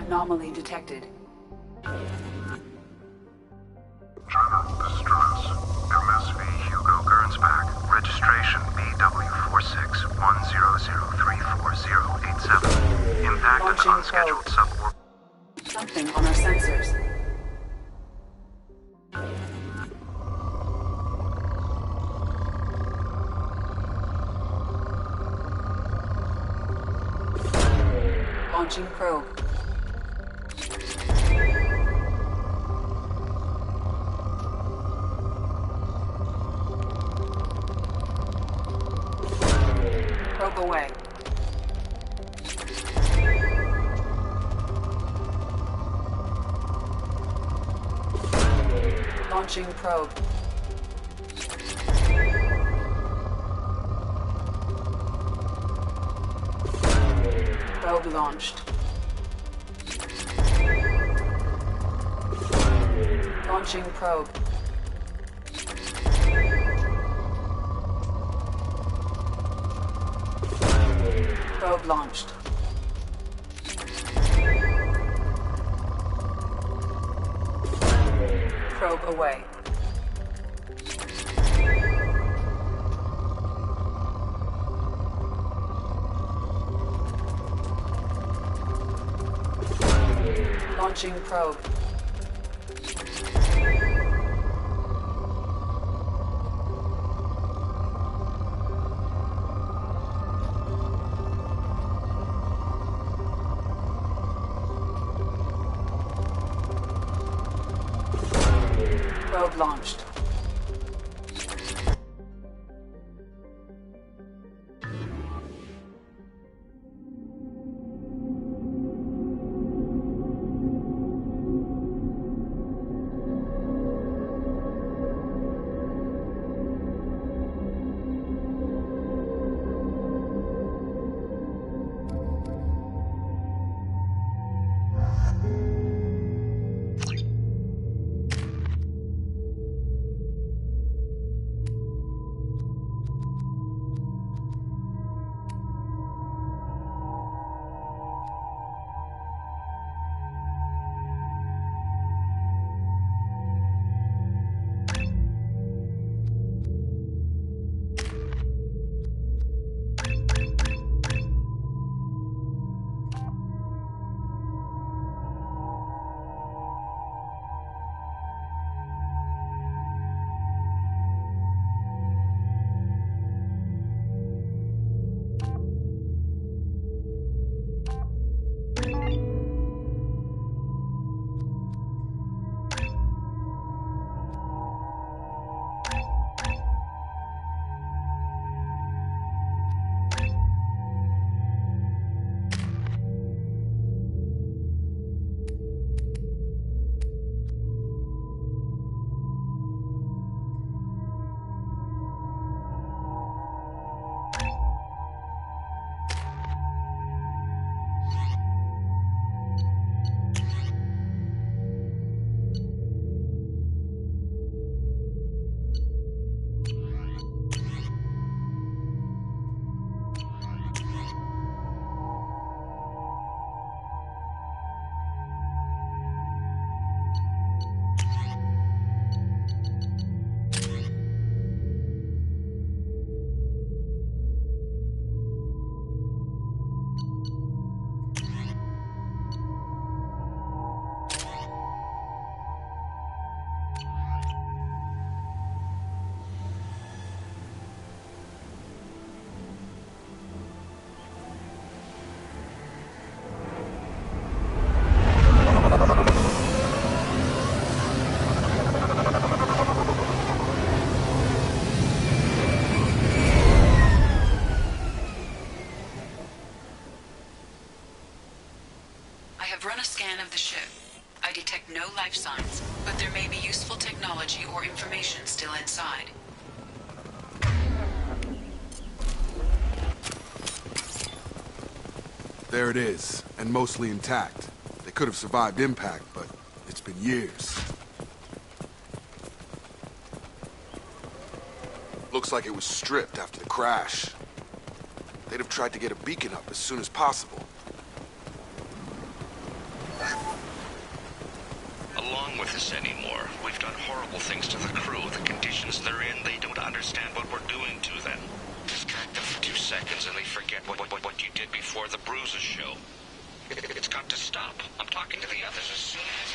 Anomaly detected.
Trevor, this is Travis. MSV Hugo Gernsback. Registration BW4610034087. Impact an unscheduled suborbital.
Something on our sensors. Launching probe. Probe away. Launching probe. Probe launched. Launching probe. Probe launched. Probe away. Launching probe. Probe launched.
I detect no life signs, but there may be useful technology or information still inside.
There it is, and mostly intact. They could have survived impact, but it's been years. Looks like it was stripped after the crash. They'd have tried to get a beacon up as soon as possible.
Along with this anymore. We've done horrible things to the crew. The conditions they're in, they don't understand what we're doing to them. Distract them for 2 seconds and they forget what you did before the bruises show. It's got to stop. I'm talking to the others as soon as...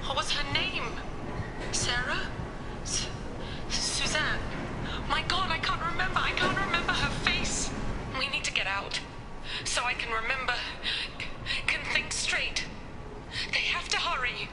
What was her name? Sarah? Suzanne? My God, I can't remember. I can't remember her face. We need to get out. So I can remember. Can think straight. They have to hurry.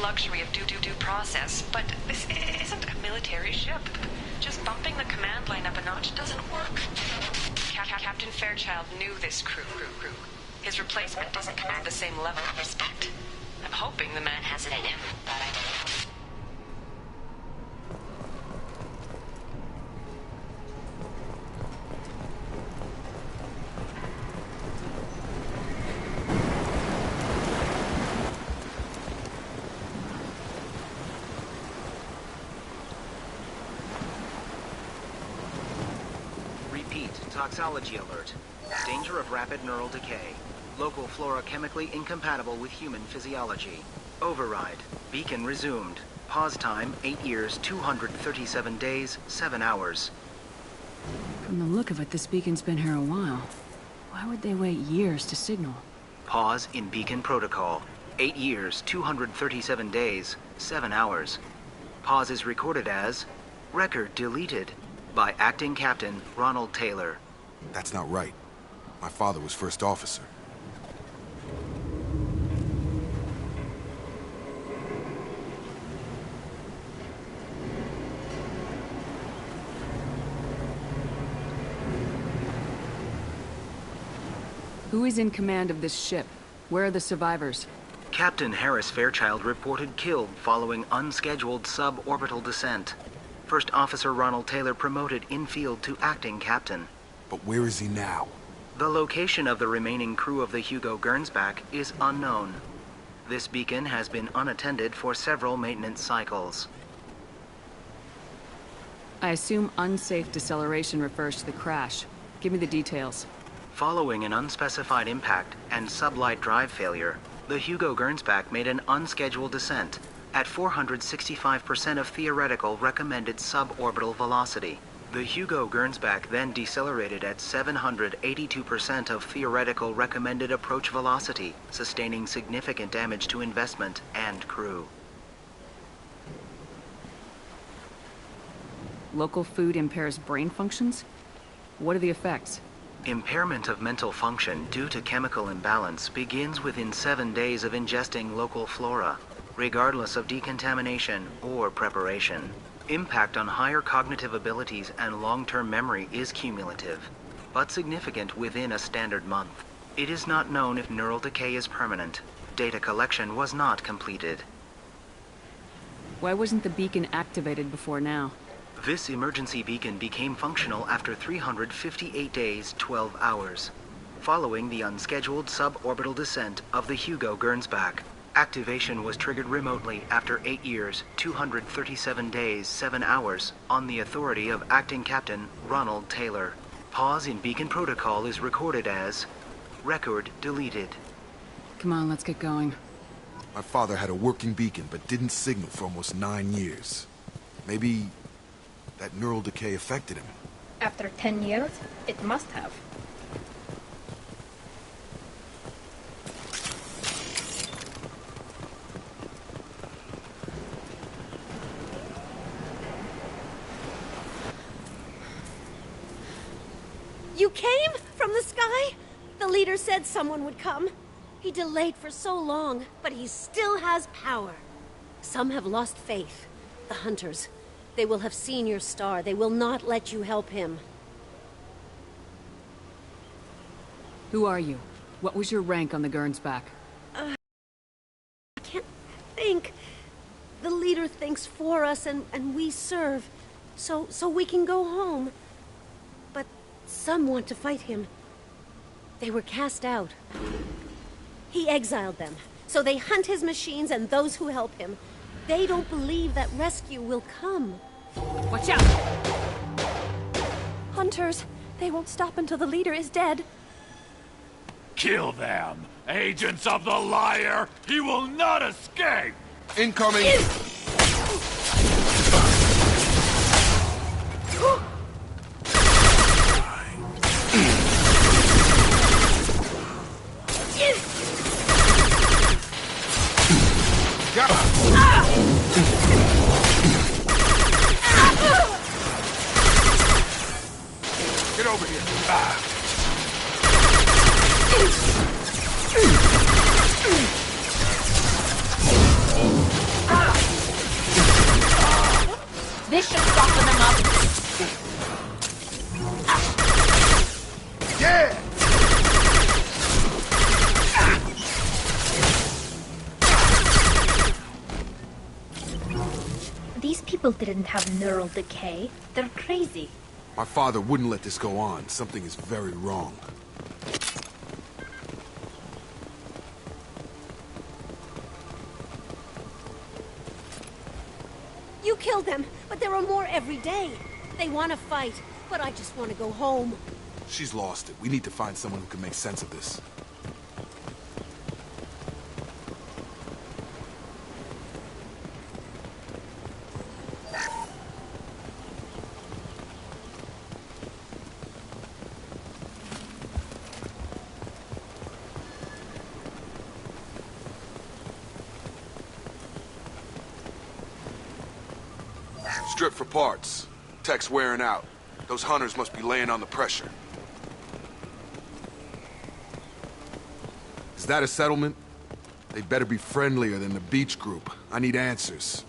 Luxury of due process, but this isn't a military ship. Just bumping the command line up a notch doesn't work. Captain Fairchild knew this crew. His replacement doesn't command the same level of respect. I'm hoping the man has it in him, but I don't.
Toxology alert. Danger of rapid neural decay. Local flora chemically incompatible with human physiology. Override. Beacon resumed. Pause time 8 years, 237 days, 7 hours.
From the look of it, this beacon's been here a while. Why would they wait years to signal?
Pause in beacon protocol. 8 years, 237 days, 7 hours. Pause is recorded as record deleted by Acting Captain Ronald Taylor.
That's not right. My father was first officer.
Who is in command of this ship? Where are the survivors?
Captain Harris Fairchild reported killed following unscheduled suborbital descent. First Officer Ronald Taylor promoted in-field to acting captain.
But where is he now?
The location of the remaining crew of the Hugo Gernsback is unknown. This beacon has been unattended for several maintenance cycles.
I assume unsafe deceleration refers to the crash. Give me the details.
Following an unspecified impact and sublight drive failure, the Hugo Gernsback made an unscheduled descent at 465% of theoretical recommended suborbital velocity. The Hugo Gernsback then decelerated at 782% of theoretical recommended approach velocity, sustaining significant damage to investment and crew.
Local food impairs brain functions? What are the effects?
Impairment of mental function due to chemical imbalance begins within 7 days of ingesting local flora, regardless of decontamination or preparation. Impact on higher cognitive abilities and long-term memory is cumulative, but significant within a standard month. It is not known if neural decay is permanent. Data collection was not completed.
Why wasn't the beacon activated before now?
This emergency beacon became functional after 358 days, 12 hours, following the unscheduled suborbital descent of the Hugo Gernsback. Activation was triggered remotely after 8 years, 237 days, 7 hours, on the authority of Acting Captain Ronald Taylor. Pause in beacon protocol is recorded as record deleted.
Come on, let's get going.
My father had a working beacon, but didn't signal for almost 9 years. Maybe that neural decay affected him.
After 10 years, it must have.
You came from the sky? The leader said someone would come. He delayed for so long, but he still has power. Some have lost faith. The hunters. They will have seen your star. They will not let you help him.
Who are you? What was your rank on the Gernsback?
I can't think. The leader thinks for us and we serve. So we can go home. But some want to fight him. They were cast out. He exiled them. So they hunt his machines and those who help him. They don't believe that rescue will come.
Watch out!
Hunters, they won't stop until the leader is dead.
Kill them! Agents of the liar! He will not escape!
Incoming! Get over here.
This should soften them up.
Yeah!
These people didn't have neural decay. They're crazy.
My father wouldn't let this go on. Something is very wrong.
You killed them, but there are more every day. They want to fight, but I just want to go home.
She's lost it. We need to find someone who can make sense of this. Strip for parts. Tech's wearing out. Those hunters must be laying on the pressure. Is that a settlement? They'd better be friendlier than the beach group. I need answers.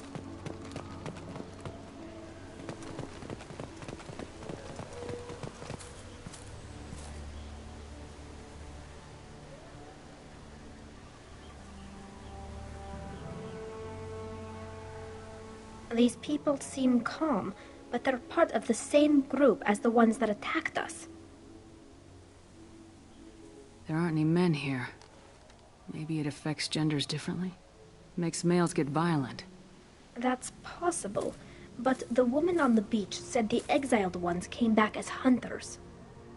These people seem calm, but they're part of the same group as the ones that attacked us.
There aren't any men here. Maybe it affects genders differently? Makes males get violent.
That's possible, but the woman on the beach said the exiled ones came back as hunters.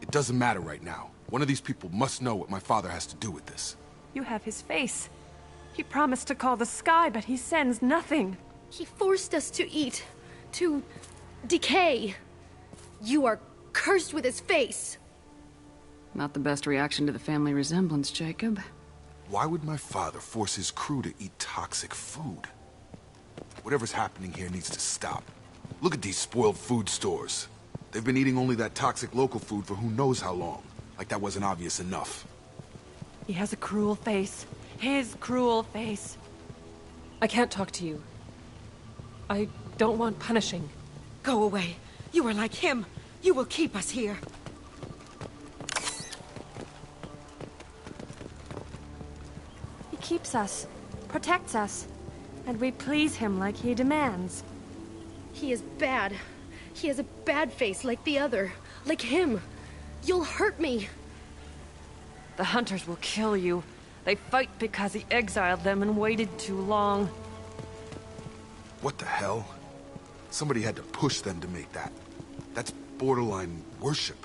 It doesn't matter right now. One of these people must know what my father has to do with this.
You have his face. He promised to call the sky, but he sends nothing.
He forced us to eat, to decay. You are cursed with his face.
Not the best reaction to the family resemblance, Jacob.
Why would my father force his crew to eat toxic food? Whatever's happening here needs to stop. Look at these spoiled food stores. They've been eating only that toxic local food for who knows how long. Like that wasn't obvious enough.
He has a cruel face. His cruel face. I can't talk to you. I don't want punishing.
Go away. You are like him. You will keep us here.
He keeps us, protects us, and we please him like he demands.
He is bad. He has a bad face like the other. Like him. You'll hurt me.
The hunters will kill you. They fight because he exiled them and waited too long.
What the hell? Somebody had to push them to make that. That's borderline worship.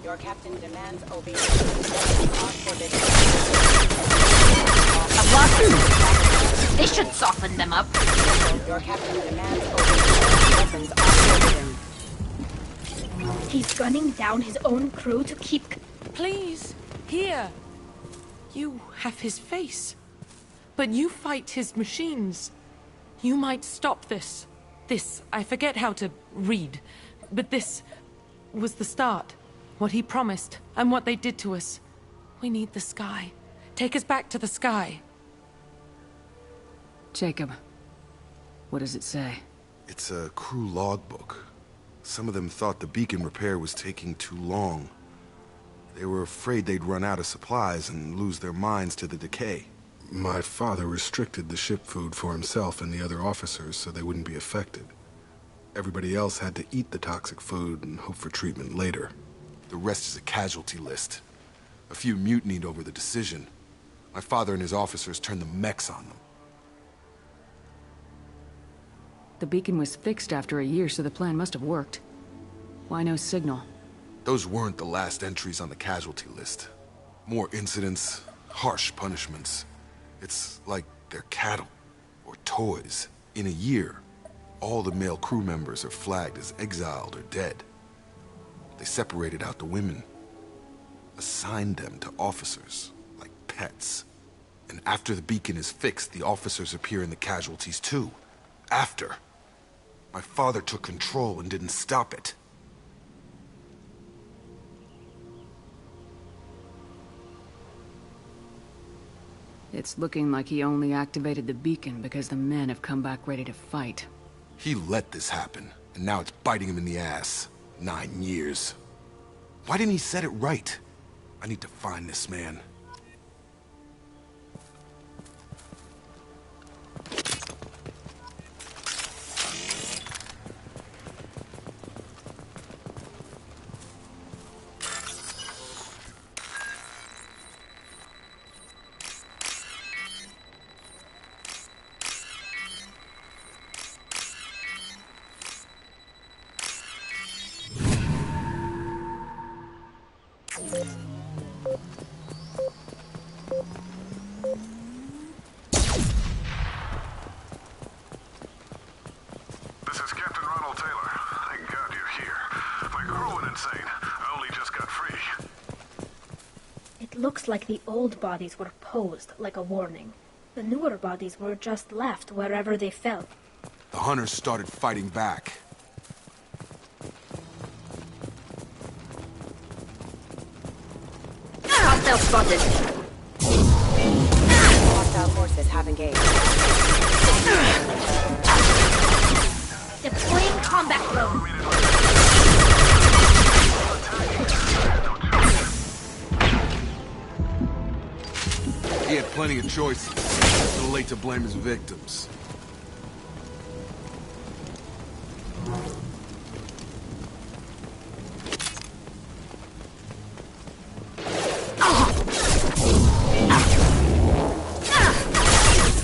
Your captain demands obedience.
I've lost him. They should soften them up.
Your captain demands obedience. Weapons are forbidden.
He's gunning down his own crew to keep...
Please, here. You have his face. But you fight his machines. You might stop this. This, I forget how to read. But this was the start. What he promised, and what they did to us. We need the sky. Take us back to the sky.
Jacob, what does it say?
It's a crew logbook. Some of them thought the beacon repair was taking too long. They were afraid they'd run out of supplies and lose their minds to the decay. My father restricted the ship food for himself and the other officers so they wouldn't be affected. Everybody else had to eat the toxic food and hope for treatment later. The rest is a casualty list. A few mutinied over the decision. My father and his officers turned the mechs on them.
The beacon was fixed after a year, so the plan must have worked. Why no signal?
Those weren't the last entries on the casualty list. More incidents, harsh punishments. It's like they're cattle, or toys. In a year, all the male crew members are flagged as exiled or dead. They separated out the women, assigned them to officers, like pets. And after the beacon is fixed, the officers appear in the casualties too. After. My father took control and didn't stop it.
It's looking like he only activated the beacon because the men have come back ready to fight.
He let this happen, and now it's biting him in the ass. 9 years. Why didn't he set it right? I need to find this man.
Looks like the old bodies were posed like a warning. The newer bodies were just left wherever they fell.
The hunters started fighting back.
Hostile spotted. Hostile forces have engaged.
Deploying combat drone.
He had plenty of choices. Too late to blame his victims.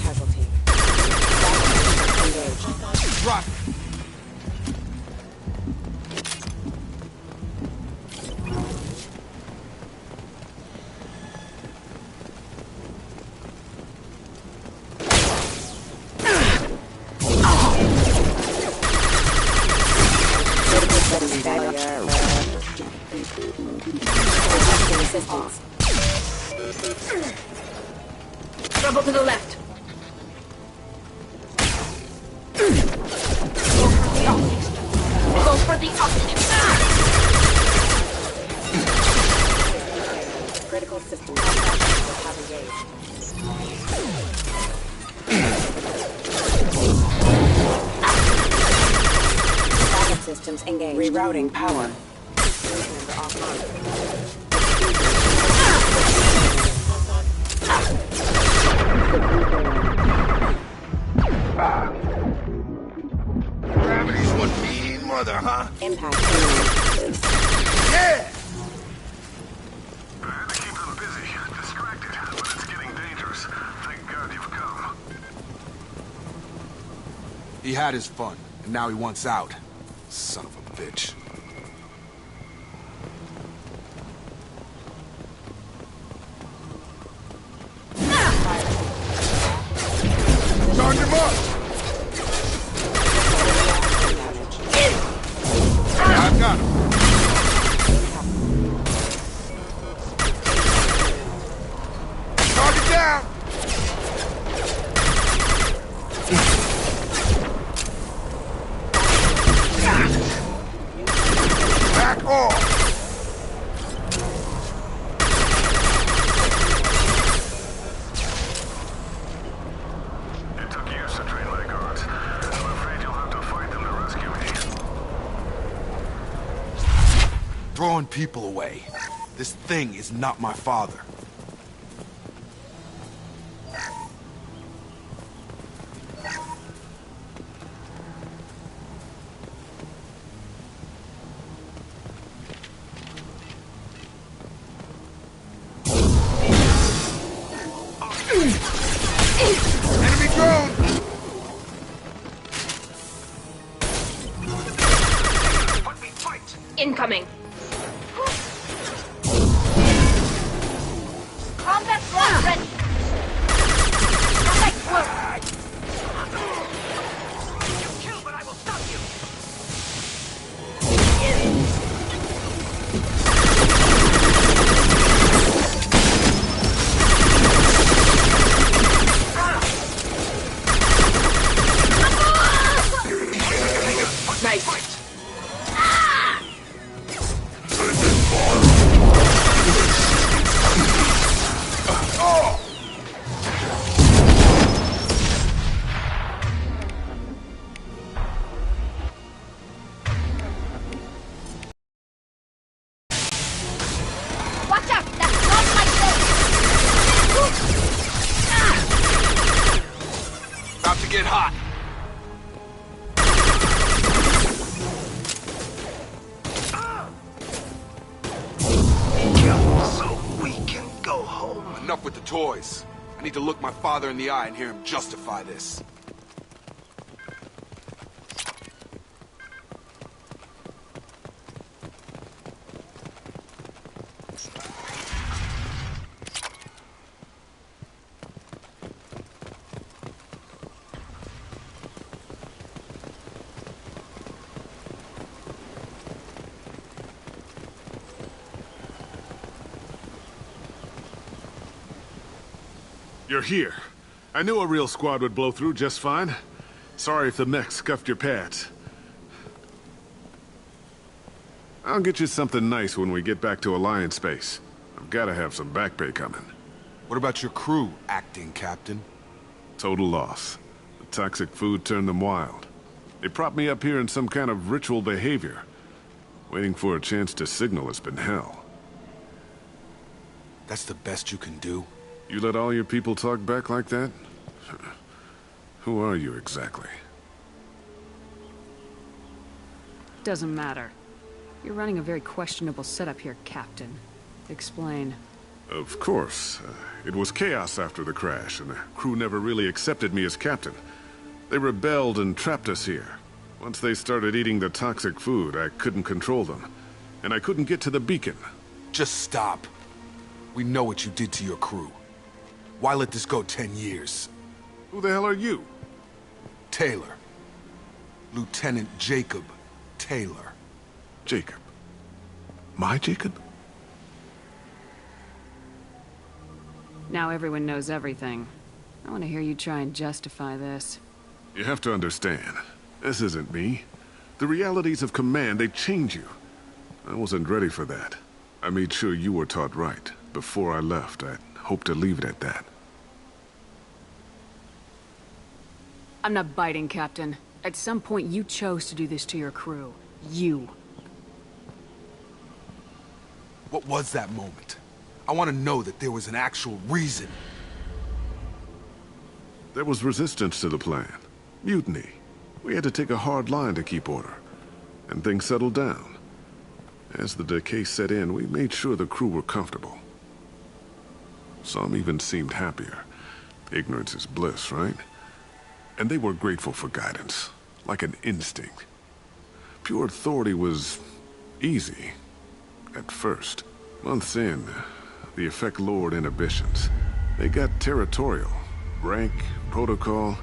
Casualty. Engaged.
Drop.
Assistance.
Trouble to the left. Go for the oxygen.
Critical system have engaged. Backup systems engaged. Rerouting power. Member offline.
Gravity's one mean mother, huh?
Impact.
Yeah!
To keep them busy, distracted, but it's getting dangerous. Thank God you've come.
He had his fun, and now he wants out. Son of a bitch. Charge him up! I've got him. Target down! Back off!
It took years to train my guards. I'm afraid you'll have to fight them to rescue me.
Throwing people away. This thing is not my father. Enemy drone!
Let me fight!
Incoming. Combat block ready. Combat block.
You kill, but I will stop you!
Nice. Watch out! That's not my thing!
About to get hot.
So we can go home.
Enough with the toys. I need to look my father in the eye and hear him justify this.
You're here. I knew a real squad would blow through just fine. Sorry if the mech scuffed your pads. I'll get you something nice when we get back to Alliance space. I've gotta have some back pay coming.
What about your crew, acting captain?
Total loss. The toxic food turned them wild. They propped me up here in some kind of ritual behavior. Waiting for a chance to signal has been hell.
That's the best you can do?
You let all your people talk back like that? Who are you exactly?
Doesn't matter. You're running a very questionable setup here, Captain. Explain.
Of course. It was chaos after the crash, and the crew never really accepted me as captain. They rebelled and trapped us here. Once they started eating the toxic food, I couldn't control them. And I couldn't get to the beacon.
Just stop. We know what you did to your crew. Why let this go 10 years?
Who the hell are you?
Taylor. Lieutenant Jacob Taylor.
Jacob. My Jacob?
Now everyone knows everything. I want to hear you try and justify this.
You have to understand, this isn't me. The realities of command, they change you. I wasn't ready for that. I made sure you were taught right. Before I left, I hoped to leave it at that.
I'm not biting, Captain. At some point, you chose to do this to your crew. You.
What was that moment? I want to know that there was an actual reason.
There was resistance to the plan. Mutiny. We had to take a hard line to keep order. And things settled down. As the decay set in, we made sure the crew were comfortable. Some even seemed happier. Ignorance is bliss, right? And they were grateful for guidance, like an instinct. Pure authority was easy, at first. Months in, the effect lowered inhibitions. They got territorial. Rank, protocol,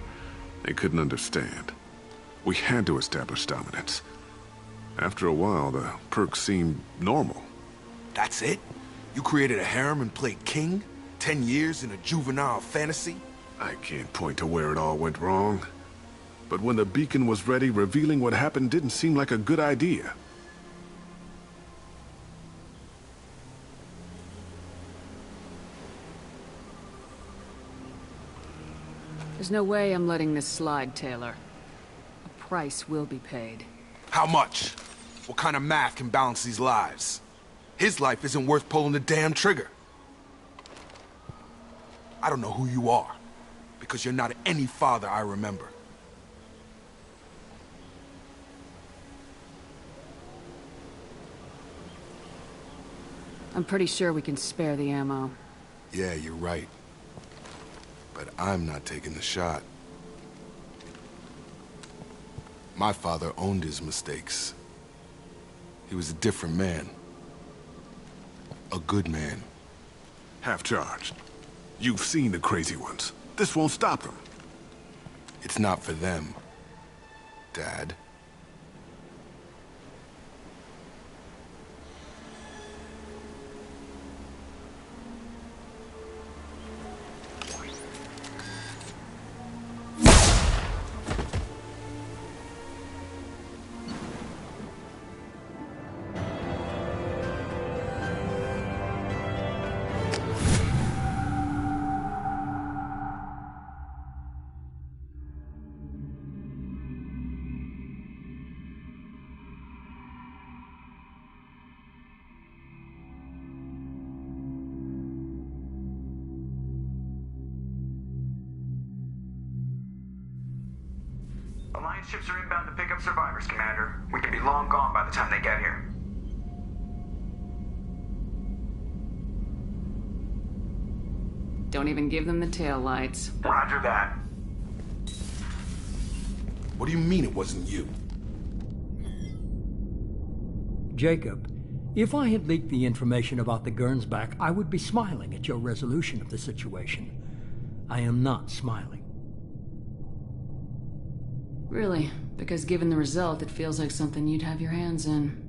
they couldn't understand. We had to establish dominance. After a while, the perks seemed normal.
That's it? You created a harem and played king? 10 years in a juvenile fantasy?
I can't point to where it all went wrong. But when the beacon was ready, revealing what happened didn't seem like a good idea.
There's no way I'm letting this slide, Taylor. A price will be paid.
How much? What kind of math can balance these lives? His life isn't worth pulling the damn trigger. I don't know who you are, because you're not any father I remember.
I'm pretty sure we can spare the ammo.
Yeah, you're right. But I'm not taking the shot. My father owned his mistakes. He was a different man. A good man.
Half-charged. You've seen the crazy ones. This won't stop them.
It's not for them, Dad.
Alliance ships are inbound to pick up survivors, Commander. We can be long gone by the time they get here.
Don't even give them the tail lights.
Roger that.
What do you mean it wasn't you?
Jacob, if I had leaked the information about the Gernsback, I would be smiling at your resolution of the situation. I am not smiling.
Really? Because given the result, it feels like something you'd have your hands in.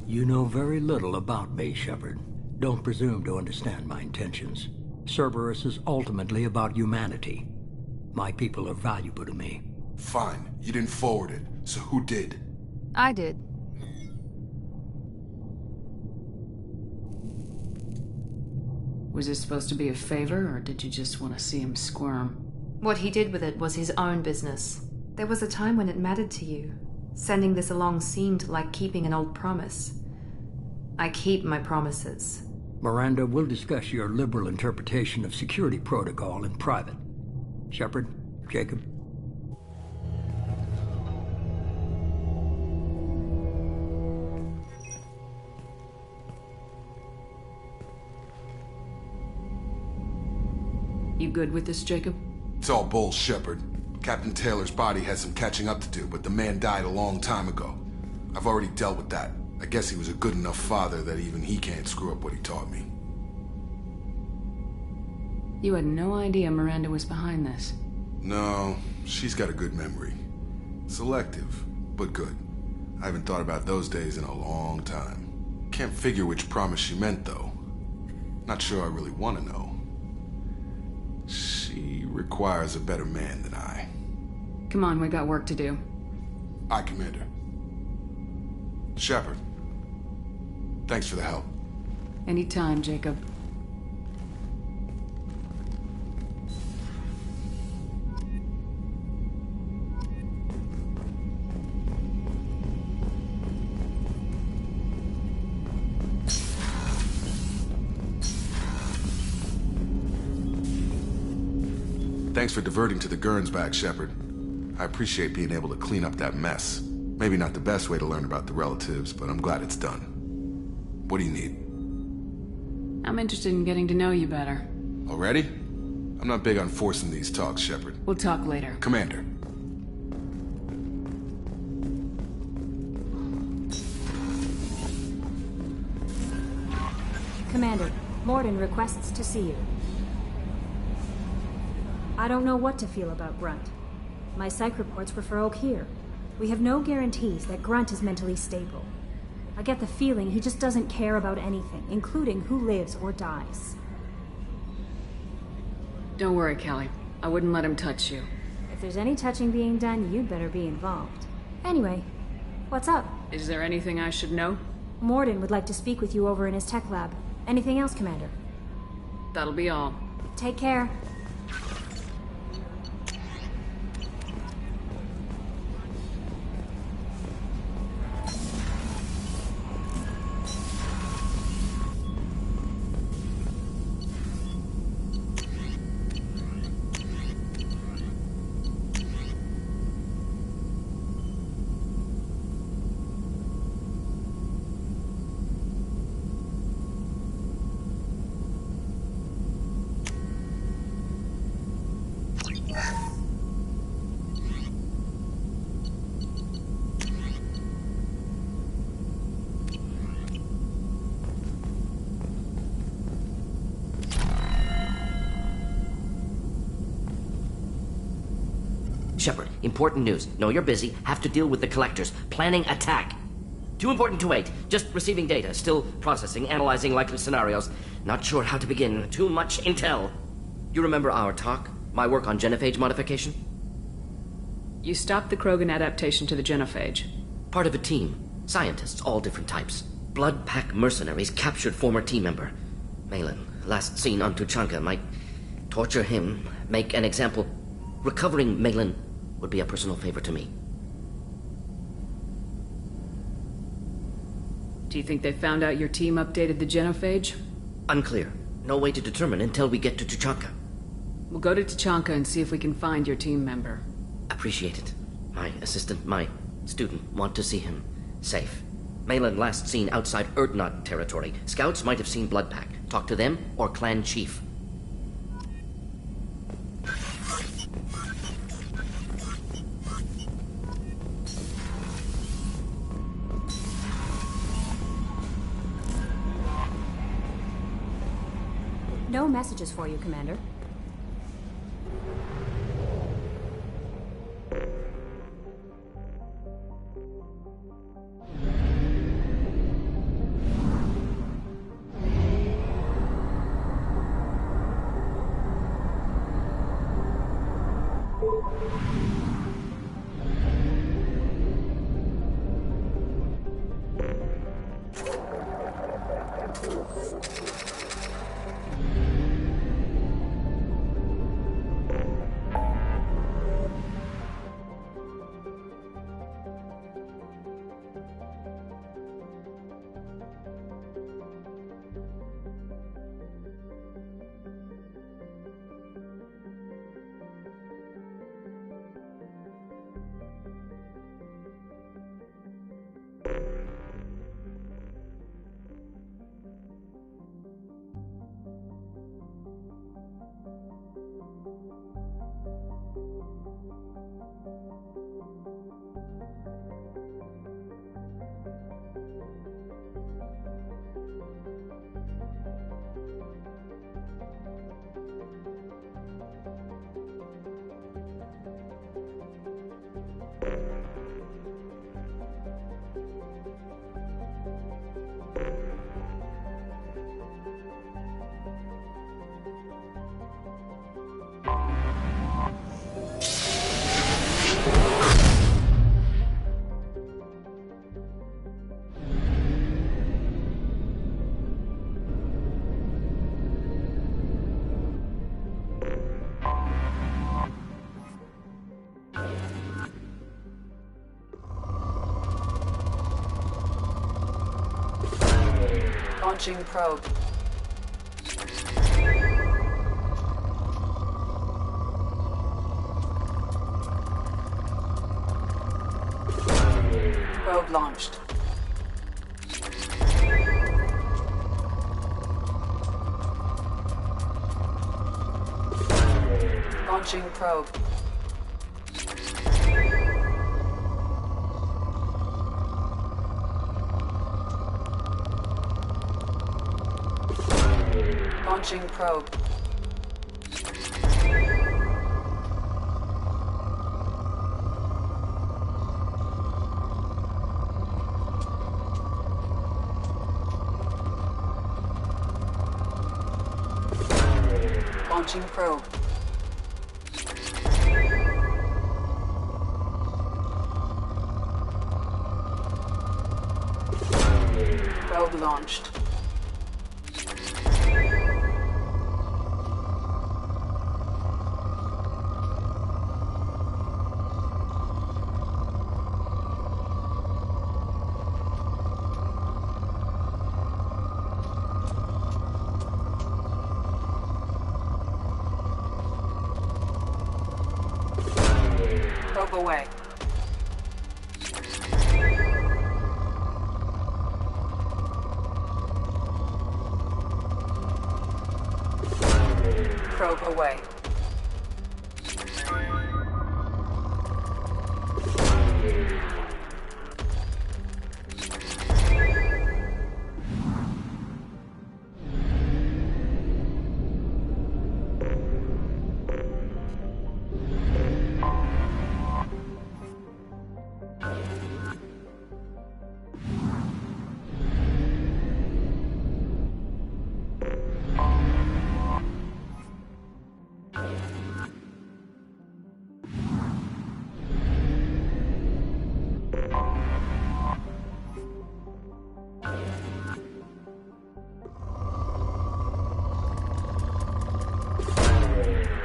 You know very little about me, Shepard. Don't presume to understand my intentions. Cerberus is ultimately about humanity. My people are valuable to me.
Fine. You didn't forward it, so who did?
I did.
Was this supposed to be a favor, or did you just want to see him squirm?
What he did with it was his own business. There was a time when it mattered to you. Sending this along seemed like keeping an old promise. I keep my promises.
Miranda, we'll discuss your liberal interpretation of security protocol in private. Shepard, Jacob.
You good with this, Jacob?
It's all bull, Shepard. Captain Taylor's body has some catching up to do, but the man died a long time ago. I've already dealt with that. I guess he was a good enough father that even he can't screw up what he taught me.
You had no idea Miranda was behind this.
No, she's got a good memory. Selective, but good. I haven't thought about those days in a long time. Can't figure which promise she meant, though. Not sure I really want to know. She requires a better man than I.
Come on, we got work to do.
Aye, Commander. Shepard. Thanks for the help.
Anytime, Jacob.
Thanks for diverting to the Gernsback, Shepard. I appreciate being able to clean up that mess. Maybe not the best way to learn about the relatives, but I'm glad it's done. What do you need?
I'm interested in getting to know you better.
Already? I'm not big on forcing these talks, Shepard.
We'll talk later.
Commander.
Commander, Morden requests to see you. I don't know what to feel about Grunt. My psych reports refer Oak here. We have no guarantees that Grunt is mentally stable. I get the feeling he just doesn't care about anything, including who lives or dies.
Don't worry, Kelly. I wouldn't let him touch you.
If there's any touching being done, you'd better be involved. Anyway, what's up?
Is there anything I should know?
Morden would like to speak with you over in his tech lab. Anything else, Commander?
That'll be all.
Take care.
Shepard, important news. Know you're busy. Have to deal with the collectors. Planning attack. Too important to wait. Just receiving data. Still processing, analyzing likely scenarios. Not sure how to begin. Too much intel. You remember our talk? My work on genophage modification?
You stopped the Krogan adaptation to the genophage.
Part of a team. Scientists, all different types. Blood pack mercenaries captured former team member. Malin, last seen on Tuchanka. Might torture him. Make an example. Recovering Malin would be a personal favor to me.
Do you think they found out your team updated the genophage?
Unclear. No way to determine until we get to Tuchanka.
We'll go to Tuchanka and see if we can find your team member.
Appreciate it. My assistant, my student, want to see him safe. Malin last seen outside Erdnot territory. Scouts might have seen Bloodpack. Talk to them or clan chief.
No messages for you, Commander.
Launching probe. Probe launched. Launching probe. Launching probe. Launching probe. Probe launched. Probe away. Probe away.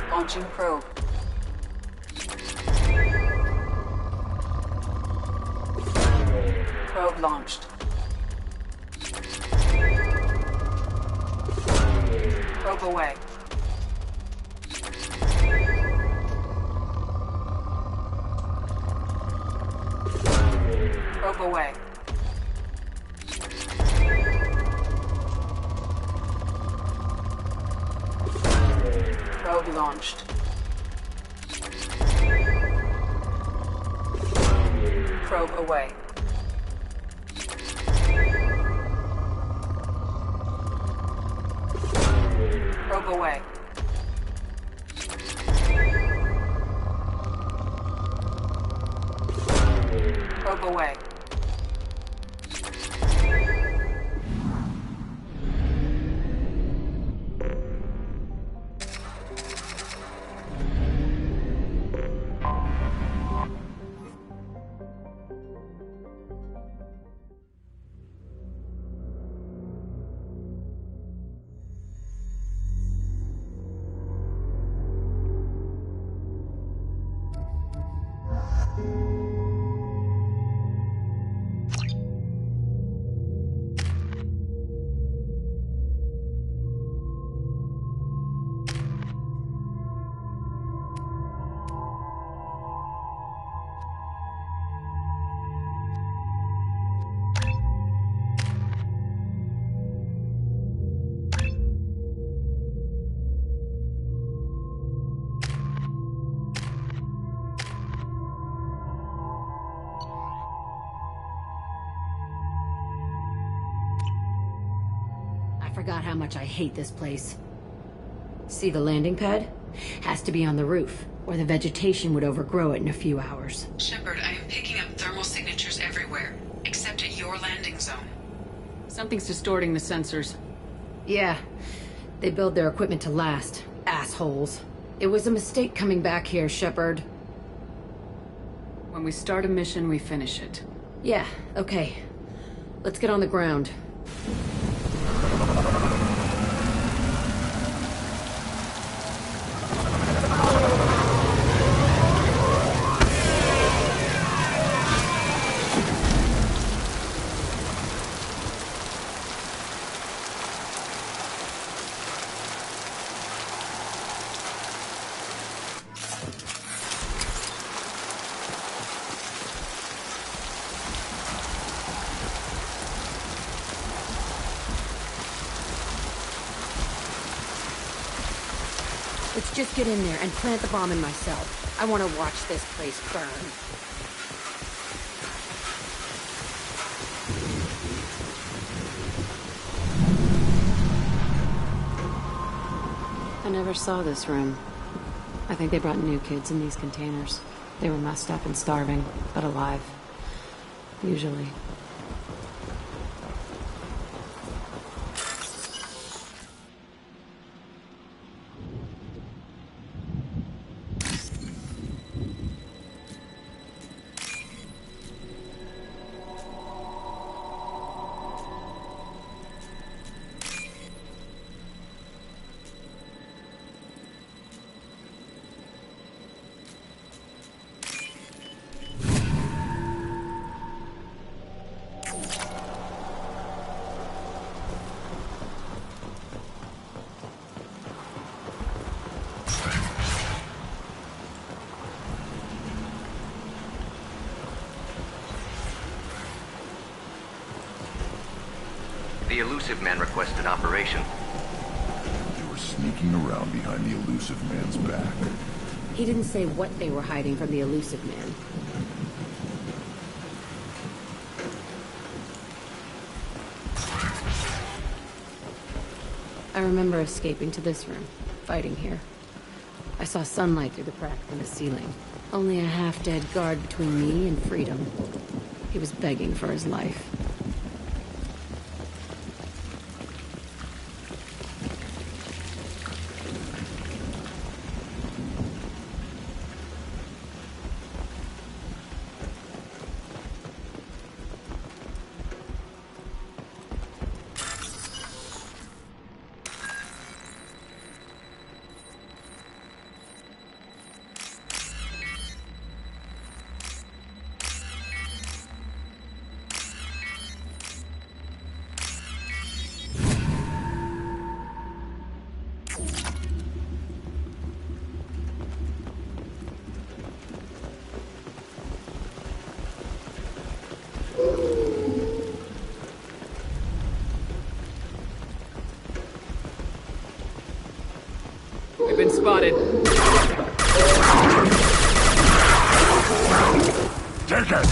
Launching probe. Probe launched. Probe away. Probe away. Probe launched. Probe away. Probe away. Probe away.
Forgot how much I hate this place. See the landing pad? Has to be on the roof, or the vegetation would overgrow it in a few hours.
Shepard, I am picking up thermal signatures everywhere, except at your landing zone.
Something's distorting the sensors.
Yeah, they build their equipment to last. Assholes. It was a mistake coming back here, Shepard.
When we start a mission, we finish it.
Yeah, okay. Let's get on the ground. Let's just get in there and plant the bomb in my cell. I want to watch this place burn. I never saw this room. I think they brought new kids in these containers. They were messed up and starving, but alive. Usually.
The Elusive Man requested operation.
They were sneaking around behind the Elusive Man's back.
He didn't say what they were hiding from the Elusive Man. I remember escaping to this room, fighting here. I saw sunlight through the crack in the ceiling. Only a half-dead guard between me and freedom. He was begging for his life.
We've been spotted.
Take it!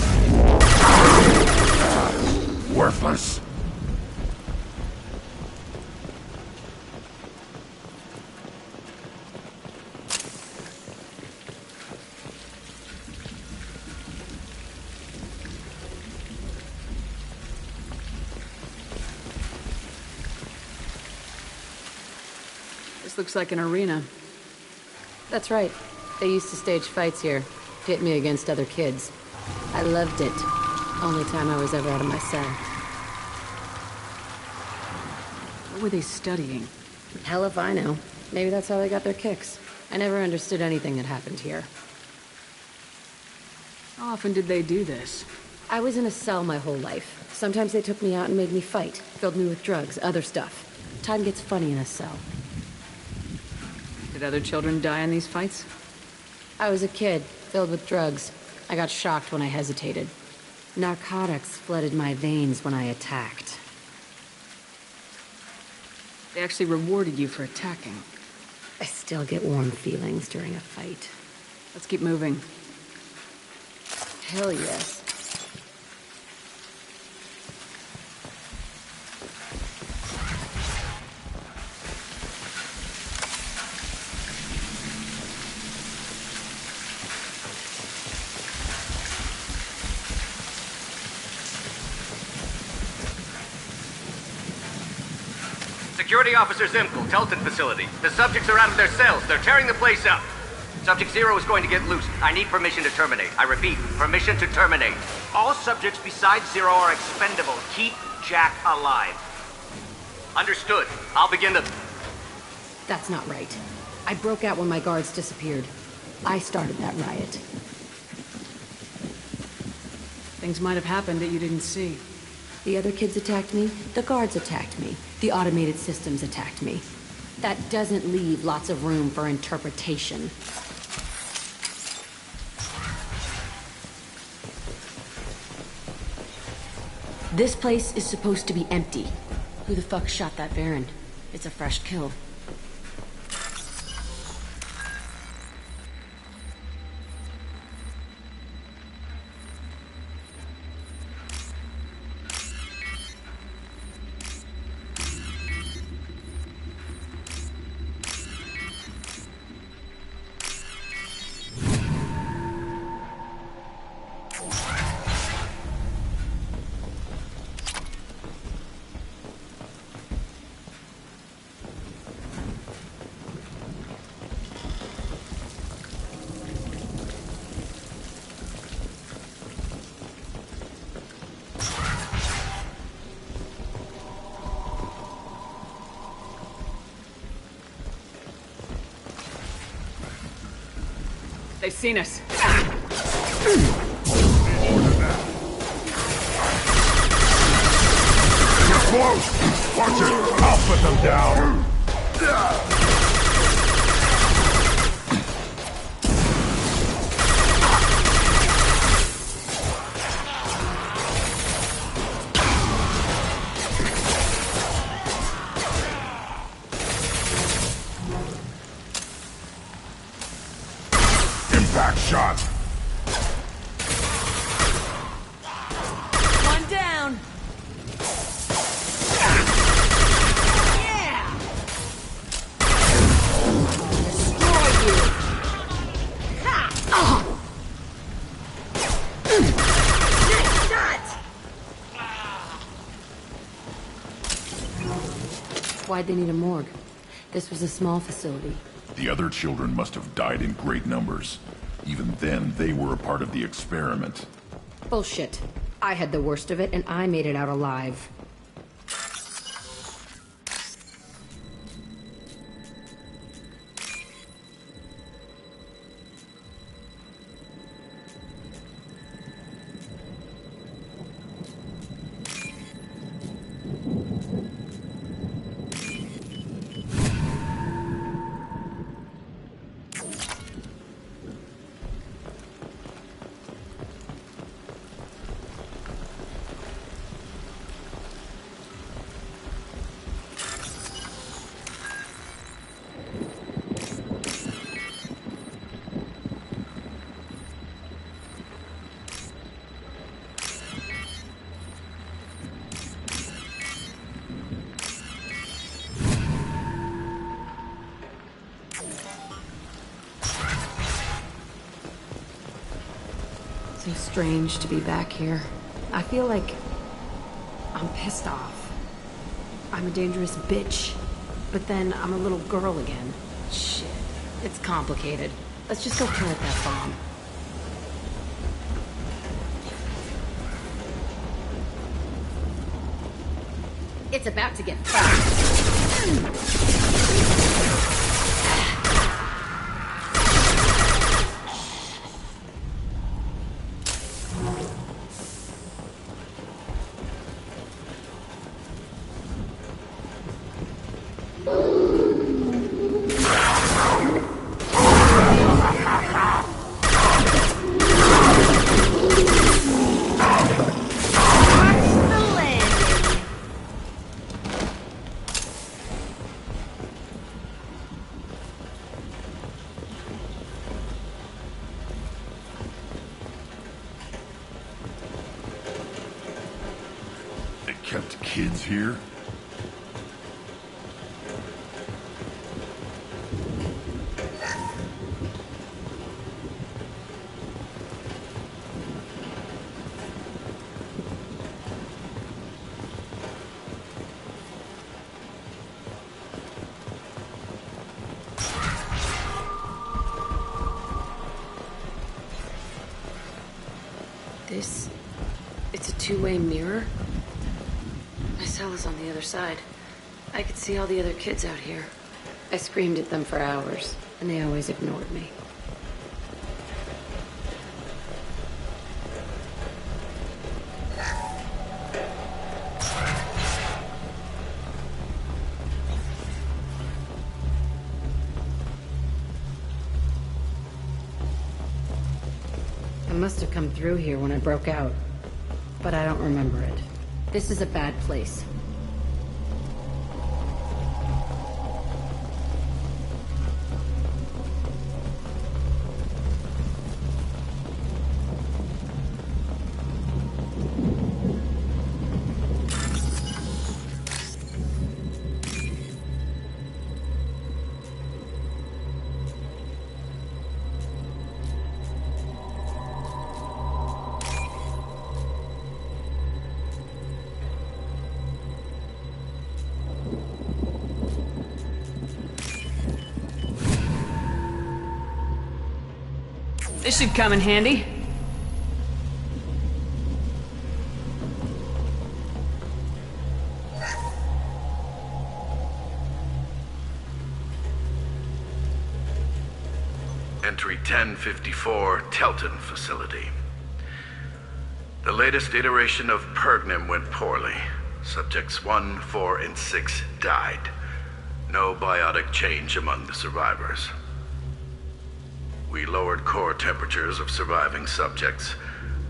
Worthless.
This looks like an arena. That's right. They used to stage fights here. Pit me against other kids. I loved it. Only time I was ever out of my cell.
What were they studying?
Hell if I know. Maybe that's how they got their kicks. I never understood anything that happened here.
How often did they do this?
I was in a cell my whole life. Sometimes they took me out and made me fight. Filled me with drugs, other stuff. Time gets funny in a cell.
Did other children die in these fights?
I was a kid, filled with drugs. I got shocked when I hesitated. Narcotics flooded my veins when I attacked.
They actually rewarded you for attacking.
I still get warm feelings during a fight.
Let's keep moving.
Hell yes.
Security Officer Zimkel, Telton facility. The subjects are out of their cells. They're tearing the place up. Subject Zero is going to get loose. I need permission to terminate. I repeat, permission to terminate. All subjects besides Zero are expendable. Keep Jack alive. Understood. I'll begin the...
That's not right. I broke out when my guards disappeared. I started that riot.
Things might have happened that you didn't see.
The other kids attacked me. The guards attacked me. The automated systems attacked me. That doesn't leave lots of room for interpretation. This place is supposed to be empty. Who the fuck shot that Baron? It's a fresh kill.
They've seen us.
You're close! Watch it! I'll put them down! Impact shot!
One down.
Why'd they need a morgue? This was a small facility.
The other children must have died in great numbers. Even then, they were a part of the experiment.
Bullshit. I had the worst of it, and I made it out alive. So strange to be back here. I feel like I'm pissed off. I'm a dangerous bitch, but then I'm a little girl again. Shit, it's complicated. Let's just go plant that bomb. It's about to get fucked.
Kept kids here?
It's a two-way mirror? My cell is on the other side. I could see all the other kids out here. I screamed at them for hours, and they always ignored me. I must have come through here when I broke out, but I don't remember it. This is a bad place.
This should come in handy.
An
Entry 1054, Telton facility. The latest iteration of Pergnim went poorly. Subjects 1, 4, and 6 died. No biotic change among the survivors. We lowered core temperatures of surviving subjects,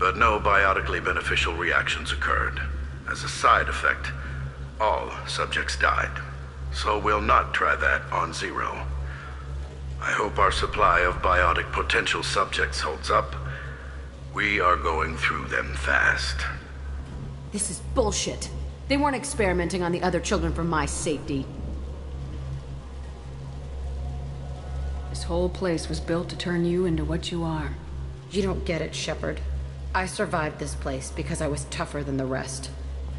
but no biotically beneficial reactions occurred. As a side effect, all subjects died. So we'll not try that on Zero. I hope our supply of biotic potential subjects holds up. We are going through them fast.
This is bullshit. They weren't experimenting on the other children for my safety. This whole place was built to turn you into what you are. You don't get it, Shepard. I survived this place because I was tougher than the rest.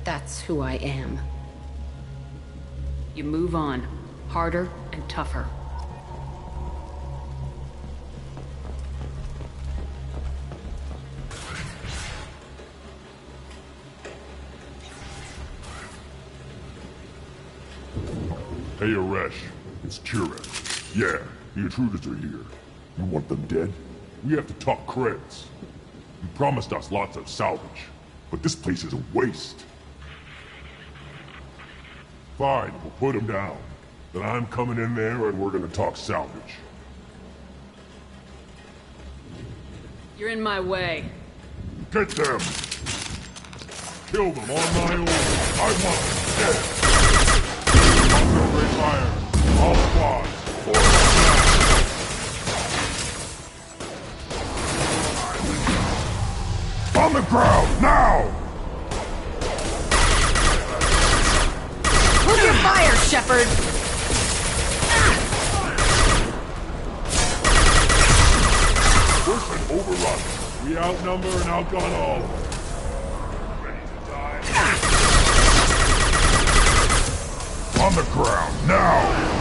That's who I am. You move on. Harder and tougher.
Hey, Aresh. It's Kira. Yeah, the intruders are here. You want them dead? We have to talk credits. You promised us lots of salvage, but this place is a waste. Fine, we'll put them down. Then I'm coming in there and we're gonna talk salvage.
You're in my way.
Get them! Kill them on my own. I want them dead. Auxiliary fire. All squads. On the ground, now!
Hold your fire, Shepard!
Worse than overrun. We outnumber and outgun all. Ready to die? On the ground, now!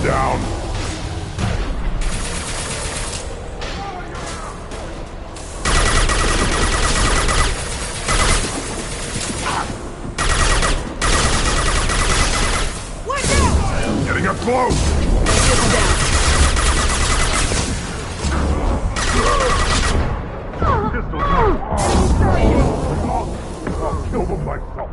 Down.
Watch out!
Getting up close. I'll kill them myself.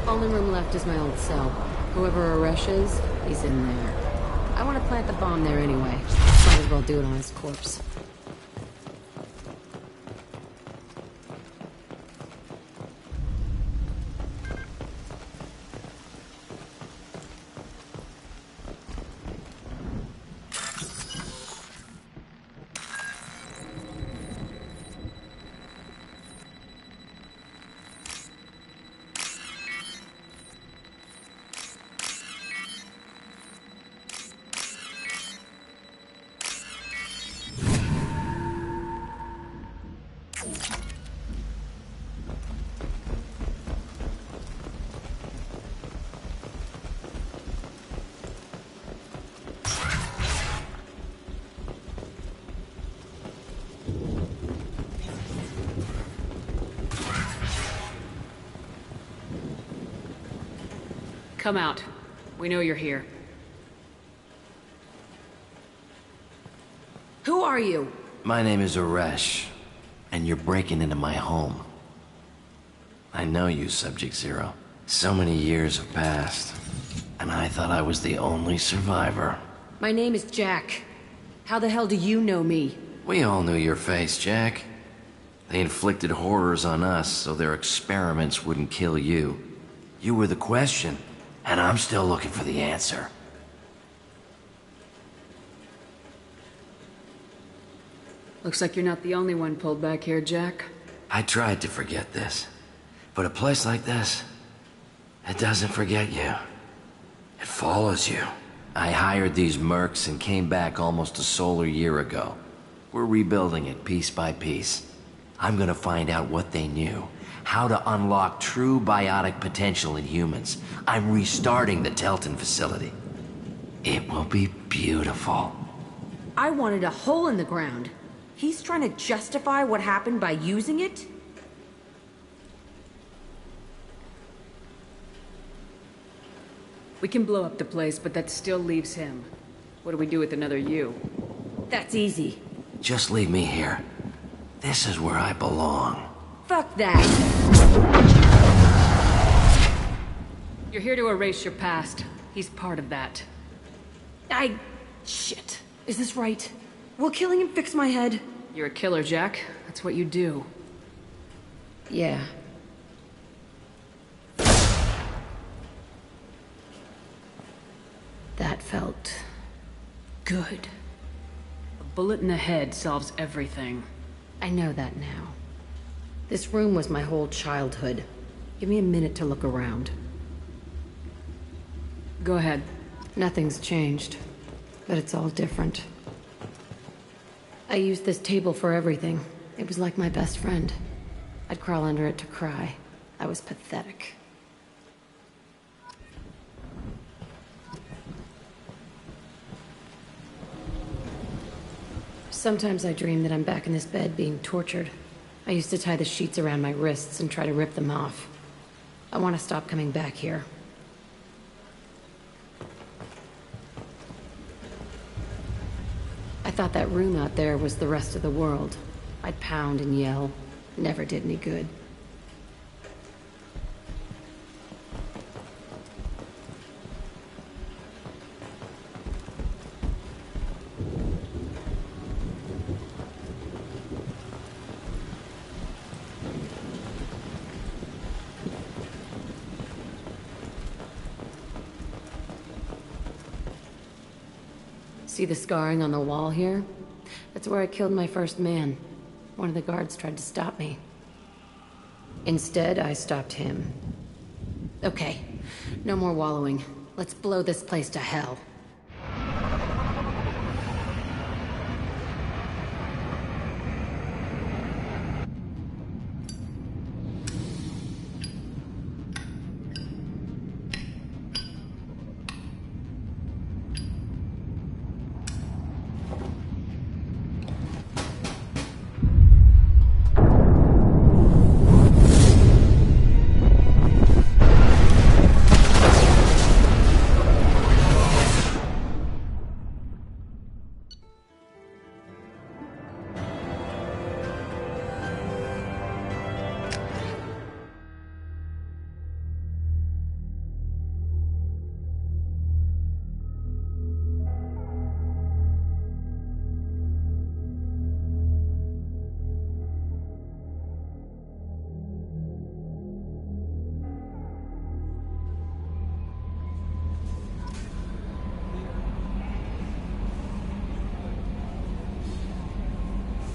Only room left is my old cell. Whoever Aresh is, he's in there. I want to plant the bomb there anyway. Might as well do it on his corpse. Come out. We know you're here. Who are you?
My name is Aresh, and you're breaking into my home. I know you, Subject Zero. So many years have passed, and I thought I was the only survivor.
My name is Jack. How the hell do you know me?
We all knew your face, Jack. They inflicted horrors on us so their experiments wouldn't kill you. You were the question, and I'm still looking for the answer.
Looks like you're not the only one pulled back here, Jack.
I tried to forget this, but a place like this, it doesn't forget you. follows you. I hired these mercs and came back almost a solar year ago. We're rebuilding it piece by piece. I'm gonna find out what they knew. How to unlock true biotic potential in humans. I'm restarting the Telton facility. It will be beautiful.
I wanted a hole in the ground. He's trying to justify what happened by using it?
We can blow up the place, but that still leaves him. What do we do with another you?
That's easy.
Just leave me here. This is where I belong.
Fuck that.
You're here to erase your past. He's part of that.
Shit. Is this right? Will killing him fix my head?
You're a killer, Jack. That's what you do.
Yeah. That felt good.
A bullet in the head solves everything.
I know that now. This room was my whole childhood. Give me a minute to look around.
Go ahead.
Nothing's changed, but it's all different. I used this table for everything. It was like my best friend. I'd crawl under it to cry. I was pathetic. Sometimes I dream that I'm back in this bed being tortured. I used to tie the sheets around my wrists and try to rip them off. I want to stop coming back here. I thought that room out there was the rest of the world. I'd pound and yell. Never did any good. See the scarring on the wall here? That's where I killed my first man. One of the guards tried to stop me. Instead, I stopped him. Okay, no more wallowing. Let's blow this place to hell.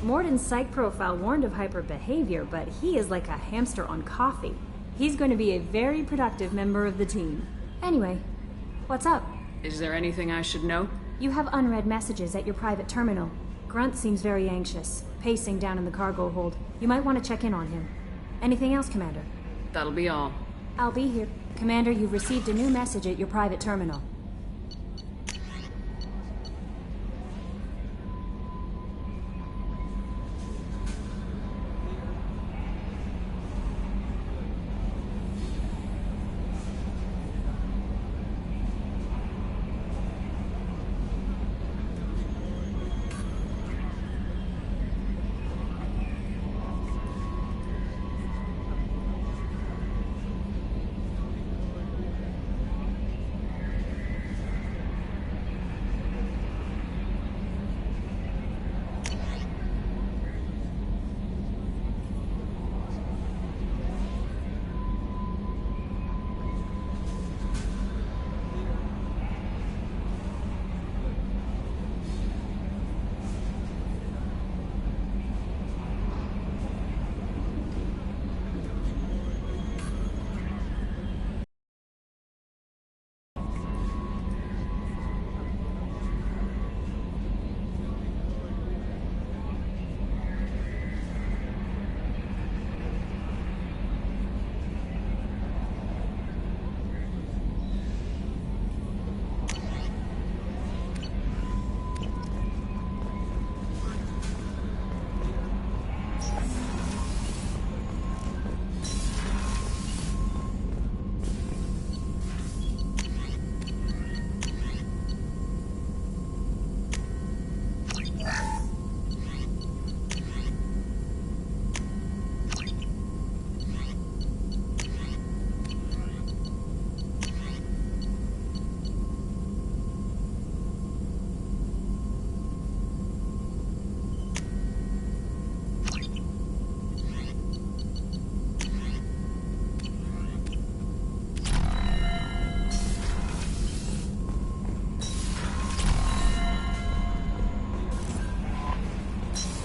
Morden's psych profile warned of hyper behavior, but he is like a hamster on coffee. He's going to be a very productive member of the team. Anyway, what's up?
Is there anything I should know?
You have unread messages at your private terminal. Grunt seems very anxious, pacing down in the cargo hold. You might want to check in on him. Anything else, Commander?
That'll be all.
I'll be here. Commander, you've received a new message at your private terminal.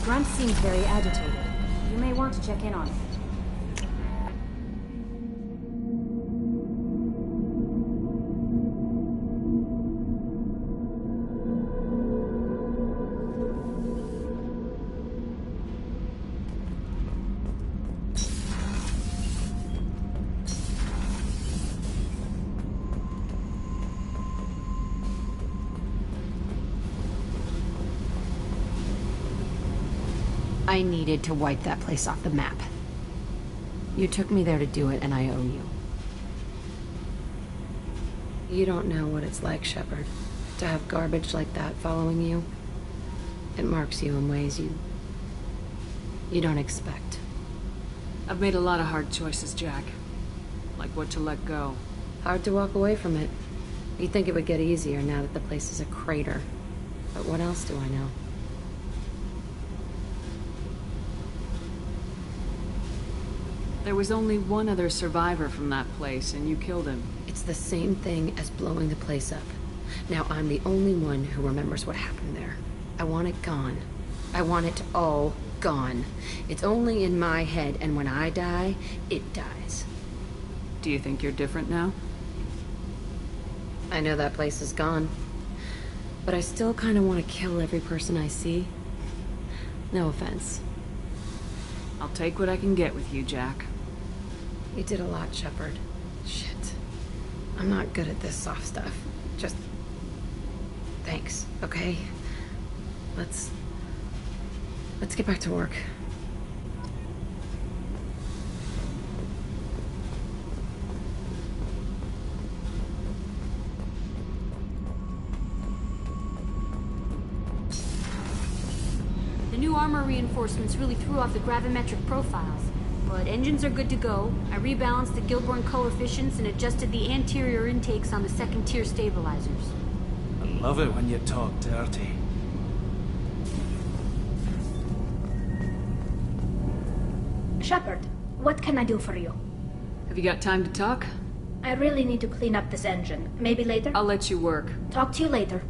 Grunt seems very agitated. You may want to check in on him.
I needed to wipe that place off the map. You took me there to do it, and I owe you. You don't know what it's like, Shepard, to have garbage like that following you. It marks you in ways you don't expect.
I've made a lot of hard choices, Jack. Like what to let go.
Hard to walk away from it. You'd think it would get easier now that the place is a crater. But what else do I know?
There was only one other survivor from that place, and you killed him.
It's the same thing as blowing the place up. Now I'm the only one who remembers what happened there. I want it gone. I want it all gone. It's only in my head, and when I die, it dies.
Do you think you're different now?
I know that place is gone. But I still kind of want to kill every person I see. No offense.
I'll take what I can get with you, Jack.
You did a lot, Shepard. Shit. I'm not good at this soft stuff. Just... thanks, okay? Let's get back to work.
The new armor reinforcements really threw off the gravimetric profiles, but engines are good to go. I rebalanced the Gilborn coefficients and adjusted the anterior intakes on the second-tier stabilizers.
I love it when you talk dirty.
Shepard, what can I do for you?
Have you got time to talk?
I really need to clean up this engine. Maybe later?
I'll let you work.
Talk to you later.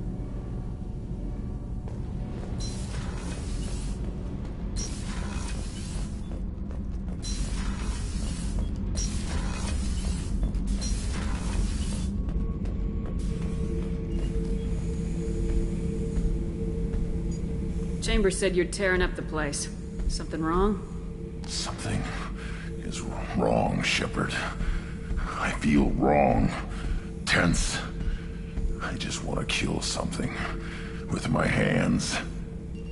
Chambers said you're tearing up the place. Something wrong?
Something is wrong, Shepard. I feel wrong. Tense. I just want to kill something. With my hands.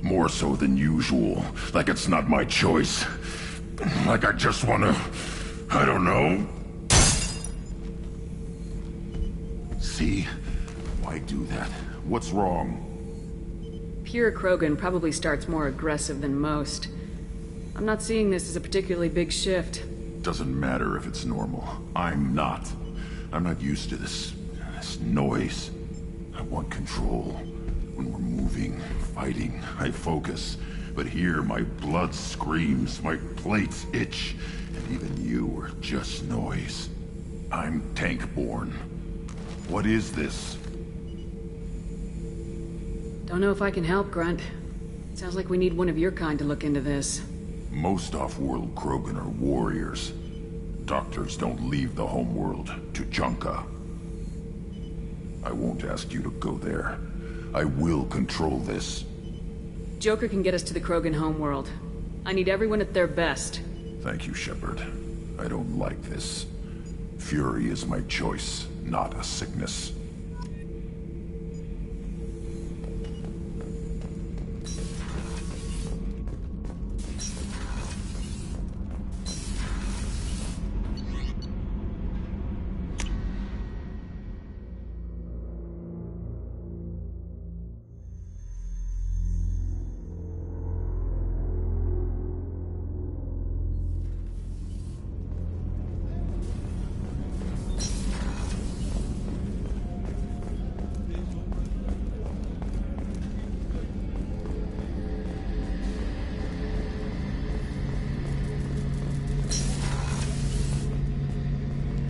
More so than usual. Like it's not my choice. Like I just want to... I don't know. See? Why do that? What's wrong?
Pure Krogan probably starts more aggressive than most. I'm not seeing this as a particularly big shift.
Doesn't matter if it's normal. I'm not. I'm not used to this noise. I want control. When we're moving, fighting, I focus. But here, my blood screams, my plates itch, and even you are just noise. I'm tank-born. What is this?
Don't know if I can help, Grunt. Sounds like we need one of your kind to look into this.
Most off-world Krogan are warriors. Doctors don't leave the homeworld to Junka. I won't ask you to go there. I will control this.
Joker can get us to the Krogan homeworld. I need everyone at their best.
Thank you, Shepard. I don't like this. Fury is my choice, not a sickness.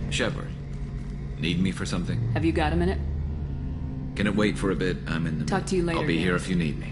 Shepard, need me for something?
Have you got a minute?
Can it wait for a bit? I'm in the...
Talk to you later,
I'll be here
James.
if you need me.